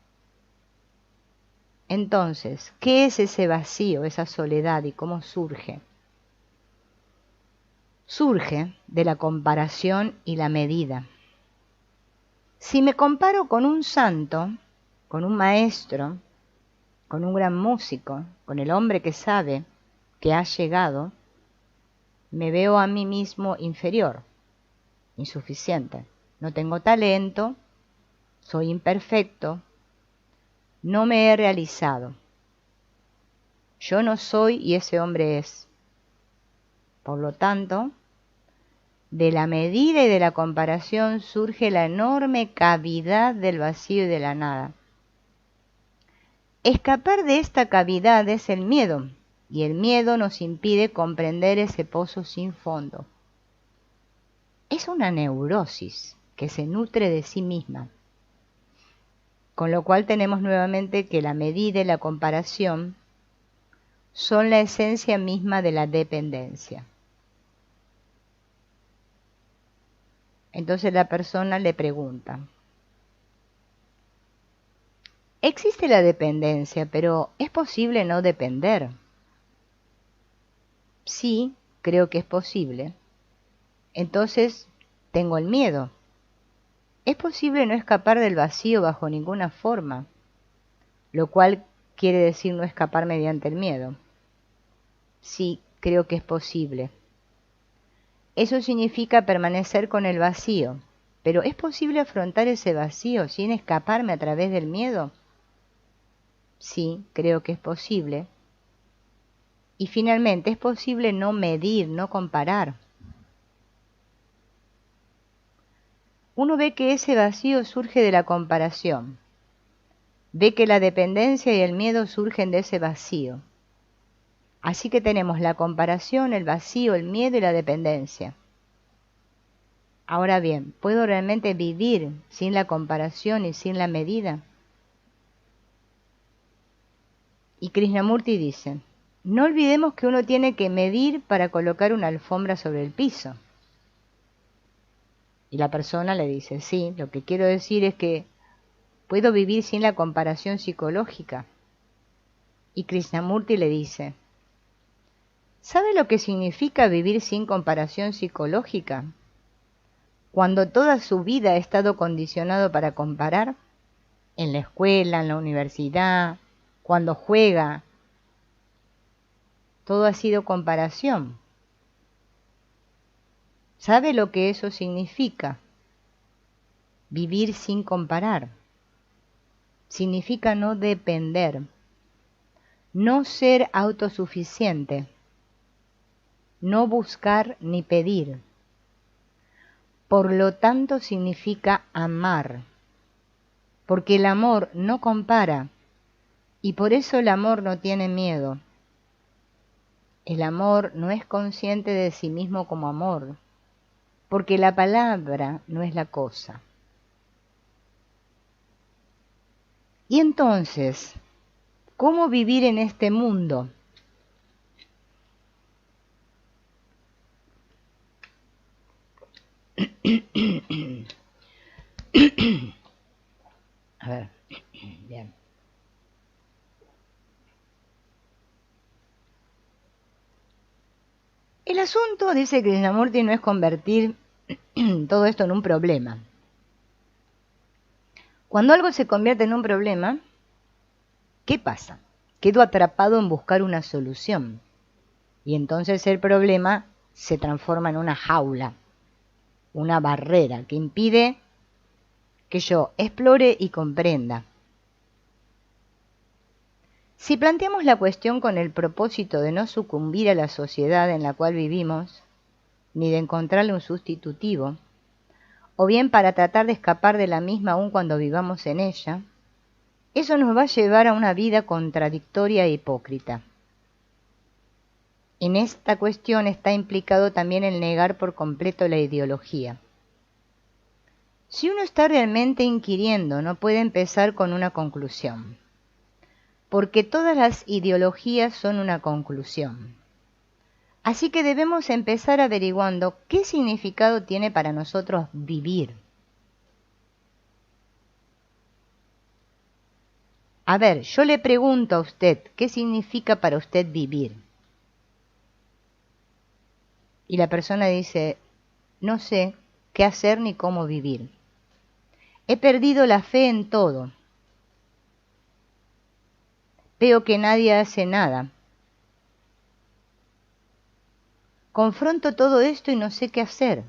Entonces, ¿qué es ese vacío, esa soledad y cómo surge? Surge de la comparación y la medida. Si me comparo con un santo, con un maestro, con un gran músico, con el hombre que sabe, que ha llegado, me veo a mí mismo inferior, insuficiente. No tengo talento, soy imperfecto, no me he realizado. Yo no soy y ese hombre es. Por lo tanto, de la medida y de la comparación surge la enorme cavidad del vacío y de la nada. Escapar de esta cavidad es el miedo, y el miedo nos impide comprender ese pozo sin fondo. Es una neurosis que se nutre de sí misma, con lo cual tenemos nuevamente que la medida y la comparación son la esencia misma de la dependencia. Entonces la persona le pregunta, existe la dependencia, pero ¿es posible no depender? Sí, creo que es posible. Entonces tengo el miedo. Es posible no escapar del vacío bajo ninguna forma, lo cual quiere decir no escapar mediante el miedo. Sí, creo que es posible. Eso significa permanecer con el vacío, pero ¿es posible afrontar ese vacío sin escaparme a través del miedo? Sí, creo que es posible. Y finalmente, ¿es posible no medir, no comparar? Uno ve que ese vacío surge de la comparación. Ve que la dependencia y el miedo surgen de ese vacío. Así que tenemos la comparación, el vacío, el miedo y la dependencia. Ahora bien, ¿puedo realmente vivir sin la comparación y sin la medida? Y Krishnamurti dice, no olvidemos que uno tiene que medir para colocar una alfombra sobre el piso. Y la persona le dice, sí, lo que quiero decir es que puedo vivir sin la comparación psicológica. Y Krishnamurti le dice, ¿sabe lo que significa vivir sin comparación psicológica? Cuando toda su vida ha estado condicionado para comparar, en la escuela, en la universidad, cuando juega, todo ha sido comparación. ¿Sabe lo que eso significa? Vivir sin comparar. Significa no depender, no ser autosuficiente, no buscar ni pedir. Por lo tanto significa amar, porque el amor no compara y por eso el amor no tiene miedo. El amor no es consciente de sí mismo como amor, porque la palabra no es la cosa. Y entonces, ¿cómo vivir en este mundo? A ver, bien. El asunto, dice Krishnamurti, no es convertir todo esto en un problema. Cuando algo se convierte en un problema, ¿qué pasa? Quedo atrapado en buscar una solución. Y entonces el problema se transforma en una jaula, una barrera que impide que yo explore y comprenda. Si planteamos la cuestión con el propósito de no sucumbir a la sociedad en la cual vivimos, ni de encontrarle un sustitutivo, o bien para tratar de escapar de la misma aun cuando vivamos en ella, eso nos va a llevar a una vida contradictoria e hipócrita. En esta cuestión está implicado también el negar por completo la ideología. Si uno está realmente inquiriendo, no puede empezar con una conclusión, porque todas las ideologías son una conclusión. Así que debemos empezar averiguando qué significado tiene para nosotros vivir. A ver, yo le pregunto a usted, ¿qué significa para usted vivir? Y la persona dice, no sé qué hacer ni cómo vivir. He perdido la fe en todo. Veo que nadie hace nada. Confronto todo esto y no sé qué hacer.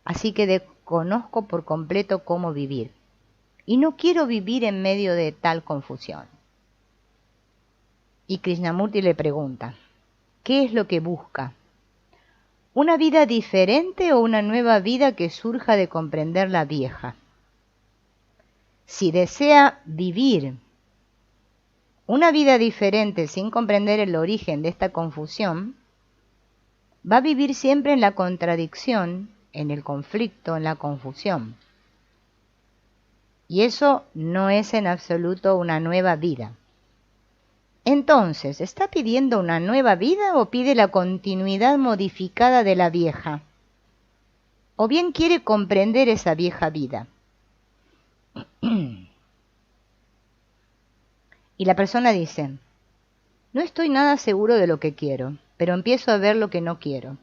Así que desconozco por completo cómo vivir. Y no quiero vivir en medio de tal confusión. Y Krishnamurti le pregunta, ¿qué es lo que busca? ¿Una vida diferente o una nueva vida que surja de comprender la vieja? Si desea vivir una vida diferente sin comprender el origen de esta confusión, va a vivir siempre en la contradicción, en el conflicto, en la confusión. Y eso no es en absoluto una nueva vida. Entonces, ¿está pidiendo una nueva vida o pide la continuidad modificada de la vieja? ¿O bien quiere comprender esa vieja vida? Y la persona dice, no estoy nada seguro de lo que quiero, pero empiezo a ver lo que no quiero.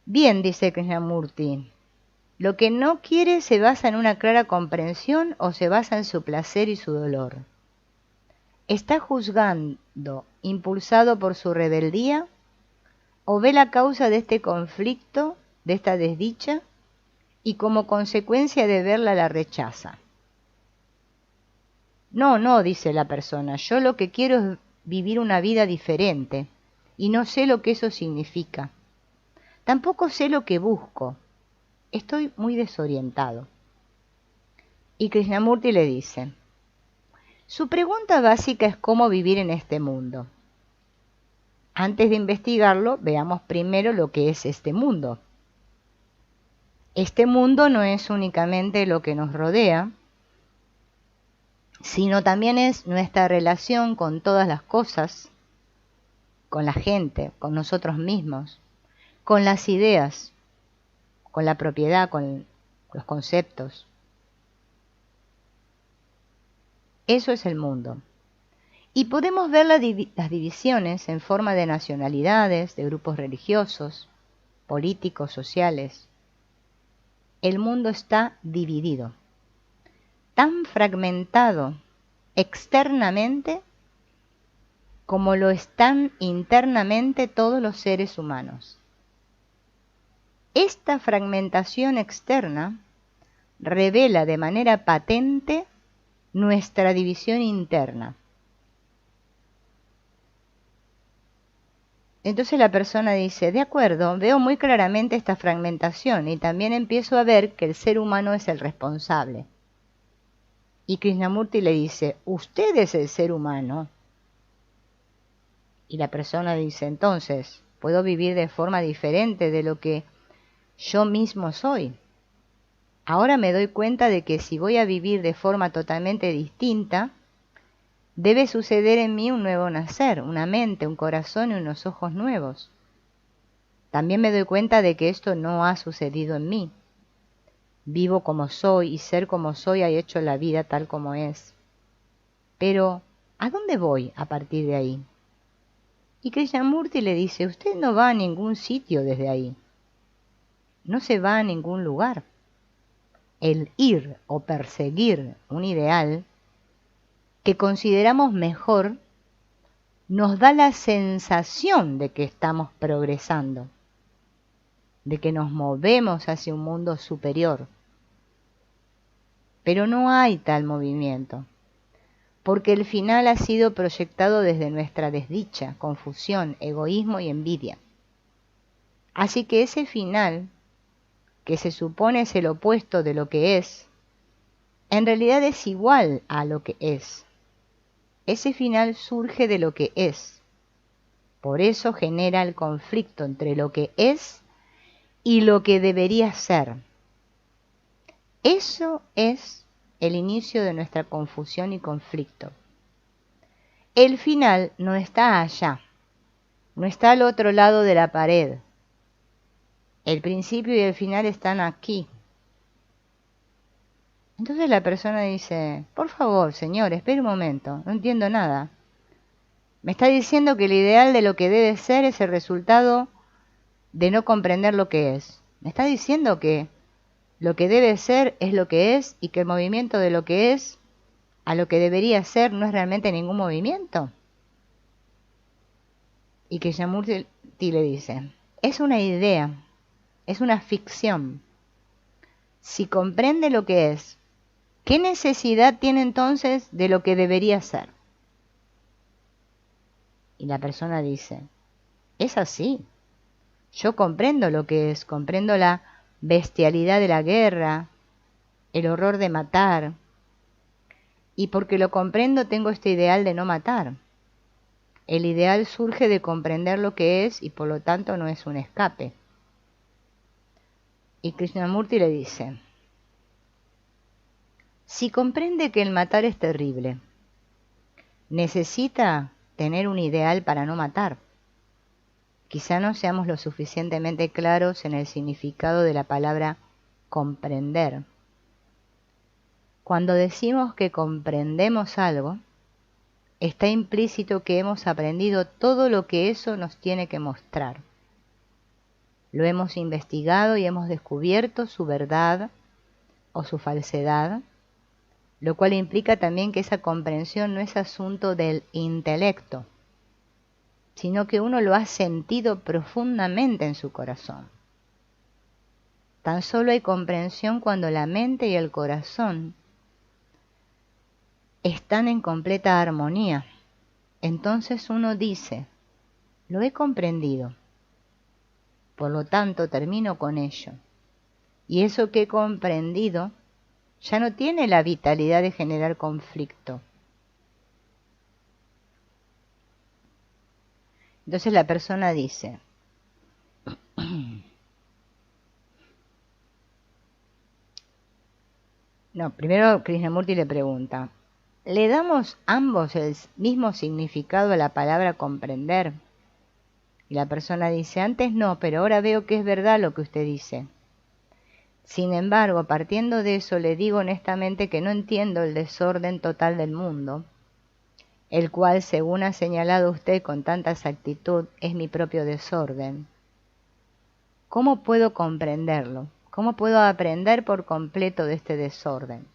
Bien, dice Krishnamurti, lo que no quiere se basa en una clara comprensión o se basa en su placer y su dolor. ¿Está juzgando, impulsado por su rebeldía, o ve la causa de este conflicto, de esta desdicha, y como consecuencia de verla la rechaza? No, dice la persona, yo lo que quiero es vivir una vida diferente, y no sé lo que eso significa. Tampoco sé lo que busco. Estoy muy desorientado. Y Krishnamurti le dice, su pregunta básica es cómo vivir en este mundo. Antes de investigarlo, veamos primero lo que es este mundo. Este mundo no es únicamente lo que nos rodea, sino también es nuestra relación con todas las cosas, con la gente, con nosotros mismos, con las ideas, con la propiedad, con los conceptos. Eso es el mundo. Y podemos ver las divisiones en forma de nacionalidades, de grupos religiosos, políticos, sociales. El mundo está dividido, tan fragmentado externamente como lo están internamente todos los seres humanos. Esta fragmentación externa revela de manera patente nuestra división interna. Entonces la persona dice, de acuerdo, veo muy claramente esta fragmentación y también empiezo a ver que el ser humano es el responsable. Y Krishnamurti le dice, usted es el ser humano. Y la persona dice, entonces, ¿puedo vivir de forma diferente de lo que yo mismo soy? Ahora me doy cuenta de que si voy a vivir de forma totalmente distinta, debe suceder en mí un nuevo nacer, una mente, un corazón y unos ojos nuevos. También me doy cuenta de que esto no ha sucedido en mí. Vivo como soy y ser como soy ha hecho la vida tal como es. Pero, ¿a dónde voy a partir de ahí? Y Krishnamurti le dice, usted no va a ningún sitio desde ahí. No se va a ningún lugar. El ir o perseguir un ideal que consideramos mejor nos da la sensación de que estamos progresando, de que nos movemos hacia un mundo superior. Pero no hay tal movimiento, porque el final ha sido proyectado desde nuestra desdicha, confusión, egoísmo y envidia. Así que ese final, que se supone es el opuesto de lo que es, en realidad es igual a lo que es. Ese final surge de lo que es. Por eso genera el conflicto entre lo que es y lo que debería ser. Eso es el inicio de nuestra confusión y conflicto. El final no está allá, no está al otro lado de la pared. El principio y el final están aquí. Entonces la persona dice, por favor, señor, espere un momento, no entiendo nada. Me está diciendo que el ideal de lo que debe ser es el resultado de no comprender lo que es. Me está diciendo que lo que debe ser es lo que es y que el movimiento de lo que es a lo que debería ser no es realmente ningún movimiento. Y Krishnamurti le dice, es una idea, es una ficción. Si comprende lo que es, ¿qué necesidad tiene entonces de lo que debería ser? Y la persona dice, es así. Yo comprendo lo que es, comprendo la bestialidad de la guerra, el horror de matar, y porque lo comprendo tengo este ideal de no matar. El ideal surge de comprender lo que es y por lo tanto no es un escape. Y Krishnamurti le dice, si comprende que el matar es terrible, necesita tener un ideal para no matar. Quizá no seamos lo suficientemente claros en el significado de la palabra comprender. Cuando decimos que comprendemos algo, está implícito que hemos aprendido todo lo que eso nos tiene que mostrar. Lo hemos investigado y hemos descubierto su verdad o su falsedad, lo cual implica también que esa comprensión no es asunto del intelecto, sino que uno lo ha sentido profundamente en su corazón. Tan solo hay comprensión cuando la mente y el corazón están en completa armonía. Entonces uno dice, lo he comprendido, por lo tanto termino con ello. Y eso que he comprendido ya no tiene la vitalidad de generar conflicto. Entonces la persona dice, no, primero Krishnamurti le pregunta, ¿le damos ambos el mismo significado a la palabra comprender? Y la persona dice, antes no, pero ahora veo que es verdad lo que usted dice. Sin embargo, partiendo de eso, le digo honestamente que no entiendo el desorden total del mundo, el cual, según ha señalado usted con tanta exactitud, es mi propio desorden. ¿Cómo puedo comprenderlo? ¿Cómo puedo aprender por completo de este desorden?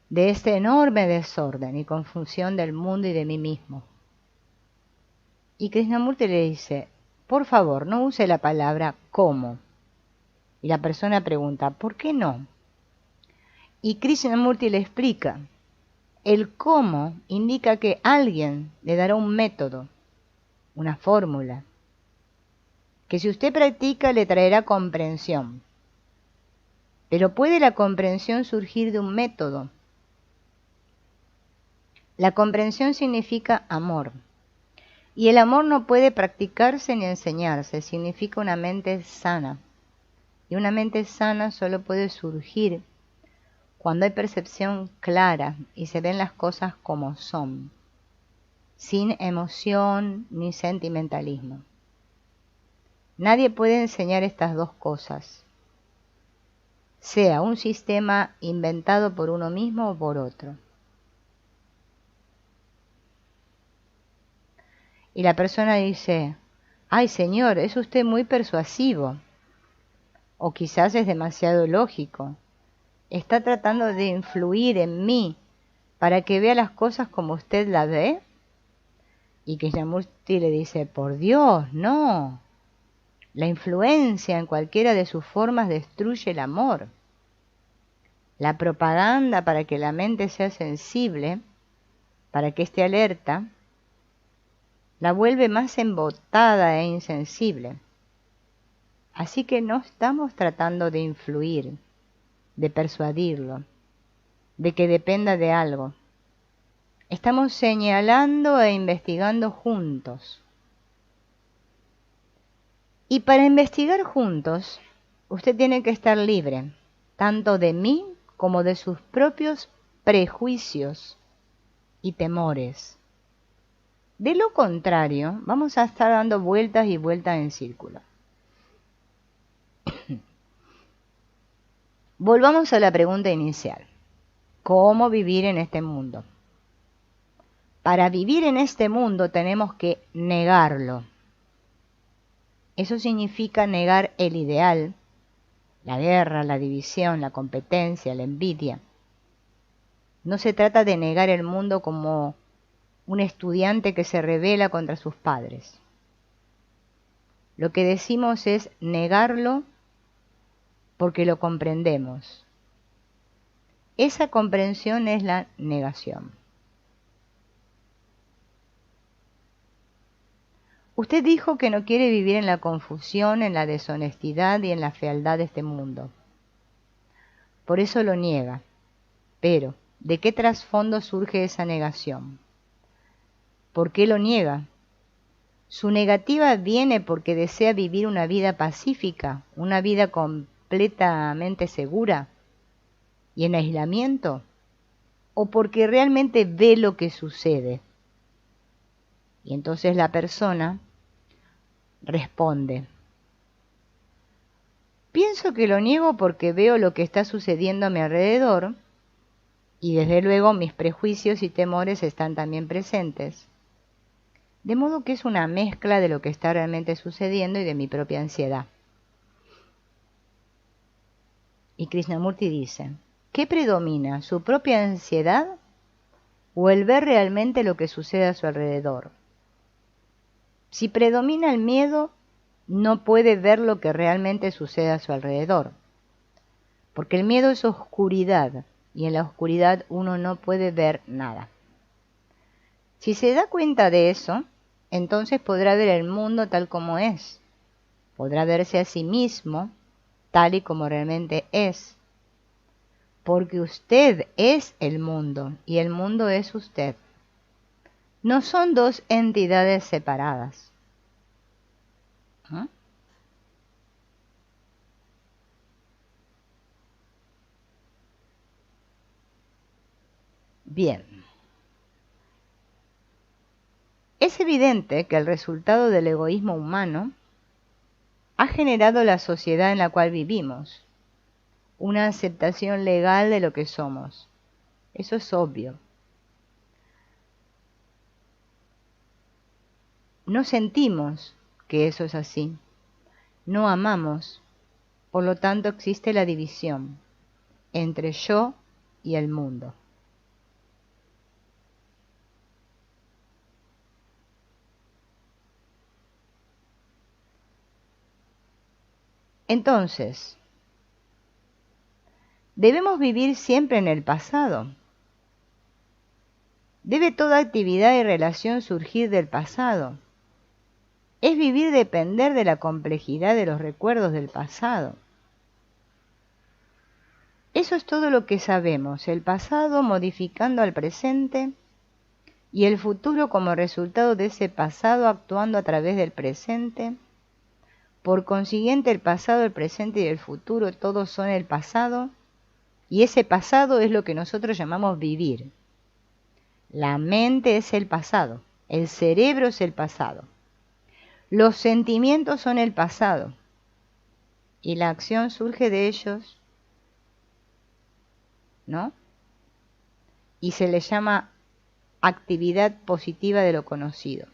De este enorme desorden y confusión del mundo y de mí mismo. Y Krishnamurti le dice, por favor, no use la palabra ¿cómo? Y la persona pregunta, ¿por qué no? Y Krishnamurti le explica, el cómo indica que alguien le dará un método, una fórmula, que si usted practica le traerá comprensión. Pero ¿puede la comprensión surgir de un método? La comprensión significa amor. Y el amor no puede practicarse ni enseñarse, significa una mente sana. Y una mente sana solo puede surgir cuando hay percepción clara y se ven las cosas como son, sin emoción ni sentimentalismo. Nadie puede enseñar estas dos cosas, sea un sistema inventado por uno mismo o por otro. Y la persona dice, ay señor, es usted muy persuasivo, o quizás es demasiado lógico. ¿Está tratando de influir en mí para que vea las cosas como usted las ve? Y Krishnamurti le dice, por Dios, no. La influencia en cualquiera de sus formas destruye el amor. La propaganda para que la mente sea sensible, para que esté alerta, la vuelve más embotada e insensible. Así que no estamos tratando de influir, de persuadirlo, de que dependa de algo. Estamos señalando e investigando juntos. Y para investigar juntos, usted tiene que estar libre, tanto de mí como de sus propios prejuicios y temores. De lo contrario, vamos a estar dando vueltas y vueltas en círculo. Volvamos a la pregunta inicial. ¿Cómo vivir en este mundo? Para vivir en este mundo tenemos que negarlo. Eso significa negar el ideal, la guerra, la división, la competencia, la envidia. No se trata de negar el mundo como un estudiante que se rebela contra sus padres. Lo que decimos es negarlo porque lo comprendemos. Esa comprensión es la negación. Usted dijo que no quiere vivir en la confusión, en la deshonestidad y en la fealdad de este mundo. Por eso lo niega. Pero, ¿de qué trasfondo surge esa negación? ¿Por qué lo niega? Su negativa viene porque desea vivir una vida pacífica, una vida completamente segura y en aislamiento, o porque realmente ve lo que sucede. Y entonces la persona responde: pienso que lo niego porque veo lo que está sucediendo a mi alrededor y desde luego mis prejuicios y temores están también presentes. De modo que es una mezcla de lo que está realmente sucediendo y de mi propia ansiedad. Y Krishnamurti dice: ¿qué predomina, su propia ansiedad o el ver realmente lo que sucede a su alrededor? Si predomina el miedo, no puede ver lo que realmente sucede a su alrededor, porque el miedo es oscuridad y en la oscuridad uno no puede ver nada. Si se da cuenta de eso, entonces podrá ver el mundo tal como es, podrá verse a sí mismo tal y como realmente es, porque usted es el mundo y el mundo es usted. No son dos entidades separadas. ¿Ah? Bien. Es evidente que el resultado del egoísmo humano ha generado la sociedad en la cual vivimos, una aceptación legal de lo que somos. Eso es obvio. No sentimos que eso es así. No amamos. Por lo tanto existe la división entre yo y el mundo. Entonces, ¿debemos vivir siempre en el pasado? ¿Debe toda actividad y relación surgir del pasado? ¿Es vivir depender de la complejidad de los recuerdos del pasado? Eso es todo lo que sabemos, el pasado modificando al presente y el futuro como resultado de ese pasado actuando a través del presente. Por consiguiente, el pasado, el presente y el futuro todos son el pasado, y ese pasado es lo que nosotros llamamos vivir. La mente es el pasado, el cerebro es el pasado, los sentimientos son el pasado, y la acción surge de ellos, ¿no? Y se le llama actividad positiva de lo conocido.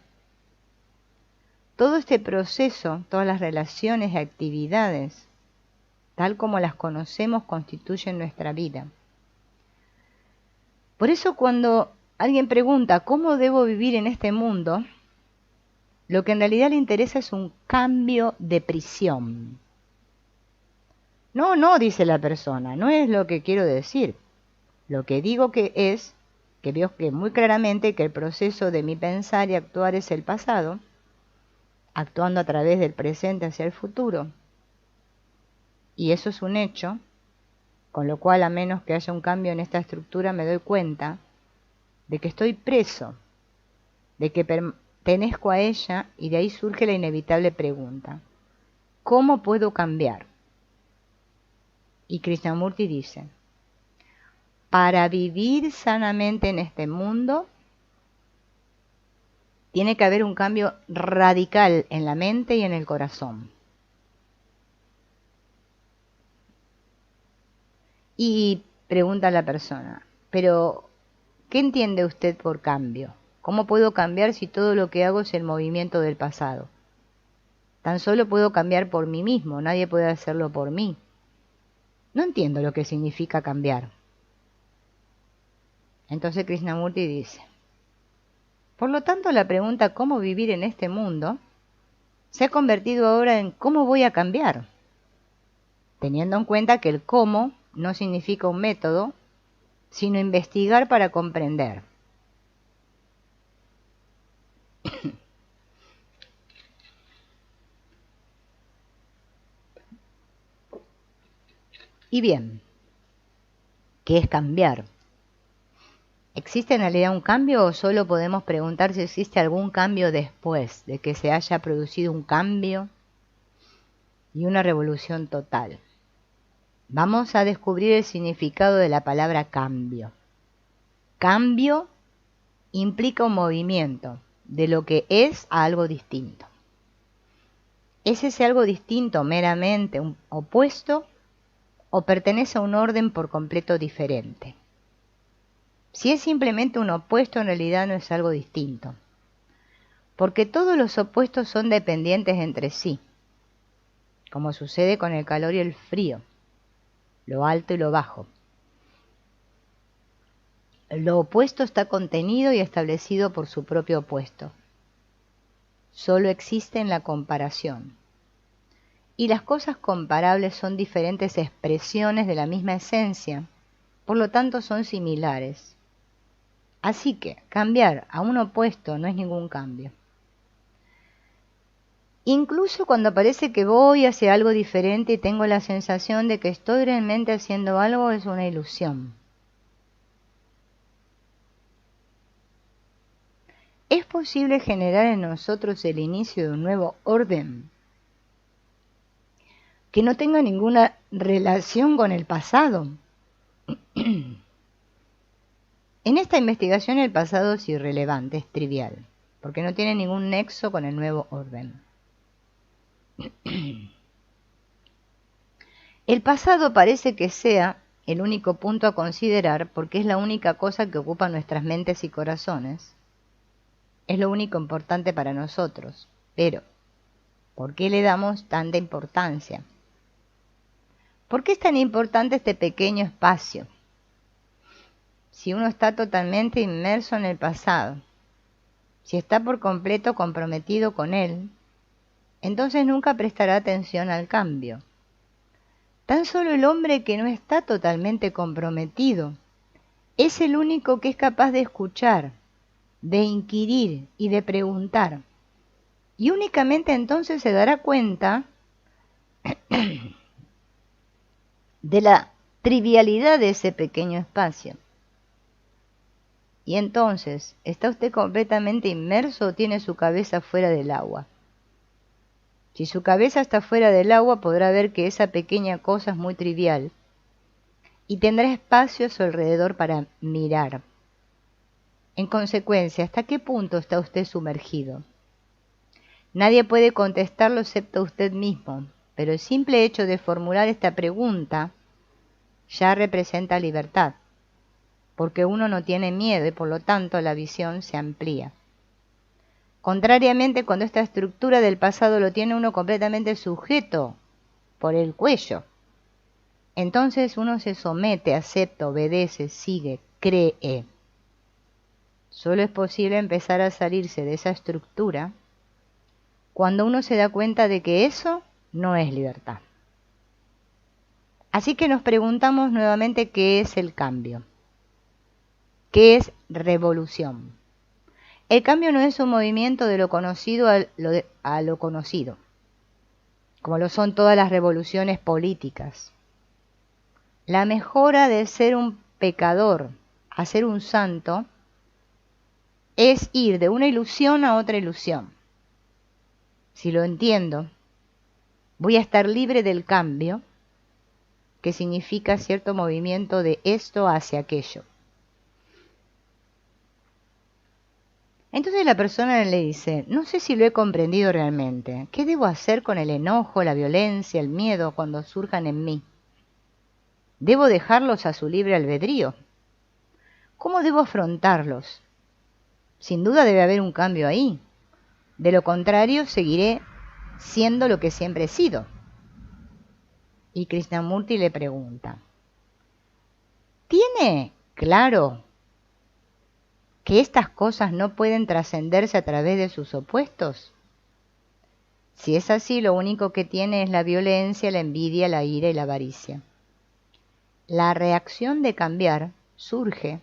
Todo este proceso, todas las relaciones y actividades, tal como las conocemos, constituyen nuestra vida. Por eso cuando alguien pregunta ¿cómo debo vivir en este mundo?, lo que en realidad le interesa es un cambio de prisión. No, dice la persona, no es lo que quiero decir. Lo que digo que es, que veo que muy claramente que el proceso de mi pensar y actuar es el pasado, actuando a través del presente hacia el futuro. Y eso es un hecho, con lo cual a menos que haya un cambio en esta estructura me doy cuenta de que estoy preso, de que pertenezco a ella y de ahí surge la inevitable pregunta: ¿cómo puedo cambiar? Y Krishnamurti dice: para vivir sanamente en este mundo, tiene que haber un cambio radical en la mente y en el corazón. Y pregunta a la persona, pero ¿qué entiende usted por cambio? ¿Cómo puedo cambiar si todo lo que hago es el movimiento del pasado? Tan solo puedo cambiar por mí mismo, nadie puede hacerlo por mí. No entiendo lo que significa cambiar. Entonces Krishnamurti dice, por lo tanto la pregunta ¿cómo vivir en este mundo? Se ha convertido ahora en ¿cómo voy a cambiar? Teniendo en cuenta que el cómo no significa un método, sino investigar para comprender. Y bien, ¿qué es cambiar? ¿Existe en realidad un cambio o solo podemos preguntar si existe algún cambio después de que se haya producido un cambio y una revolución total? Vamos a descubrir el significado de la palabra cambio. Cambio implica un movimiento de lo que es a algo distinto. ¿Es ese algo distinto meramente un opuesto o pertenece a un orden por completo diferente? Si es simplemente un opuesto, en realidad no es algo distinto, porque todos los opuestos son dependientes entre sí, como sucede con el calor y el frío, lo alto y lo bajo. Lo opuesto está contenido y establecido por su propio opuesto. Solo existe en la comparación. Y las cosas comparables son diferentes expresiones de la misma esencia, por lo tanto son similares. Así que cambiar a un opuesto no es ningún cambio. Incluso cuando parece que voy hacia algo diferente y tengo la sensación de que estoy realmente haciendo algo, es una ilusión. ¿Es posible generar en nosotros el inicio de un nuevo orden que no tenga ninguna relación con el pasado? En esta investigación el pasado es irrelevante, es trivial, porque no tiene ningún nexo con el nuevo orden. El pasado parece que sea el único punto a considerar porque es la única cosa que ocupa nuestras mentes y corazones. Es lo único importante para nosotros. Pero, ¿por qué le damos tanta importancia? ¿Por qué es tan importante este pequeño espacio? Si uno está totalmente inmerso en el pasado, si está por completo comprometido con él, entonces nunca prestará atención al cambio. Tan solo el hombre que no está totalmente comprometido es el único que es capaz de escuchar, de inquirir y de preguntar. Y únicamente entonces se dará cuenta de la trivialidad de ese pequeño espacio. Y entonces, ¿está usted completamente inmerso o tiene su cabeza fuera del agua? Si su cabeza está fuera del agua, podrá ver que esa pequeña cosa es muy trivial y tendrá espacio a su alrededor para mirar. En consecuencia, ¿hasta qué punto está usted sumergido? Nadie puede contestarlo excepto usted mismo, pero el simple hecho de formular esta pregunta ya representa libertad, porque uno no tiene miedo y por lo tanto la visión se amplía. Contrariamente, cuando esta estructura del pasado lo tiene uno completamente sujeto por el cuello, entonces uno se somete, acepta, obedece, sigue, cree. Solo es posible empezar a salirse de esa estructura cuando uno se da cuenta de que eso no es libertad. Así que nos preguntamos nuevamente qué es el cambio, qué es revolución. El cambio no es un movimiento de lo conocido a lo conocido, como lo son todas las revoluciones políticas. La mejora de ser un pecador a ser un santo es ir de una ilusión a otra ilusión. Si lo entiendo, voy a estar libre del cambio, que significa cierto movimiento de esto hacia aquello. Entonces la persona le dice, no sé si lo he comprendido realmente. ¿Qué debo hacer con el enojo, la violencia, el miedo cuando surjan en mí? ¿Debo dejarlos a su libre albedrío? ¿Cómo debo afrontarlos? Sin duda debe haber un cambio ahí. De lo contrario, seguiré siendo lo que siempre he sido. Y Krishnamurti le pregunta, ¿tiene claro que estas cosas no pueden trascenderse a través de sus opuestos? Si es así, lo único que tiene es la violencia, la envidia, la ira y la avaricia. La reacción de cambiar surge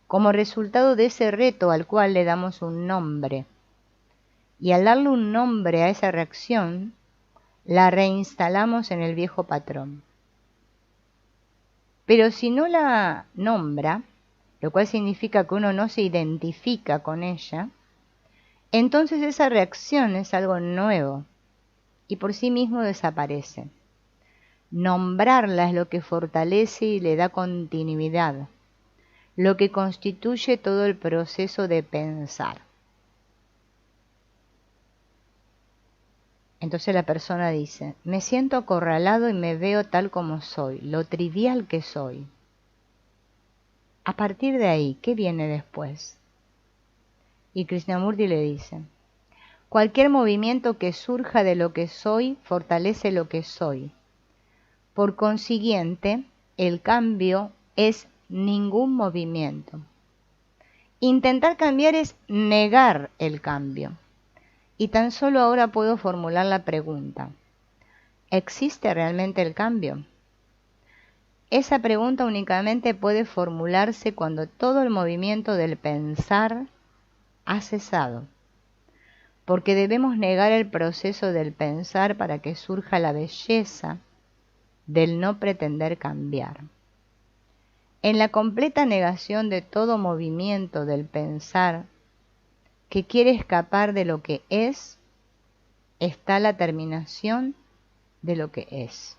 como resultado de ese reto al cual le damos un nombre. Y al darle un nombre a esa reacción, la reinstalamos en el viejo patrón. Pero si no la nombra, lo cual significa que uno no se identifica con ella, entonces esa reacción es algo nuevo y por sí mismo desaparece. Nombrarla es lo que fortalece y le da continuidad, lo que constituye todo el proceso de pensar. Entonces la persona dice, me siento acorralado y me veo tal como soy, lo trivial que soy. A partir de ahí, ¿qué viene después? Y Krishnamurti le dice, cualquier movimiento que surja de lo que soy fortalece lo que soy. Por consiguiente, el cambio es ningún movimiento. Intentar cambiar es negar el cambio. Y tan solo ahora puedo formular la pregunta, ¿existe realmente el cambio? Esa pregunta únicamente puede formularse cuando todo el movimiento del pensar ha cesado, porque debemos negar el proceso del pensar para que surja la belleza del no pretender cambiar. En la completa negación de todo movimiento del pensar que quiere escapar de lo que es, está la terminación de lo que es.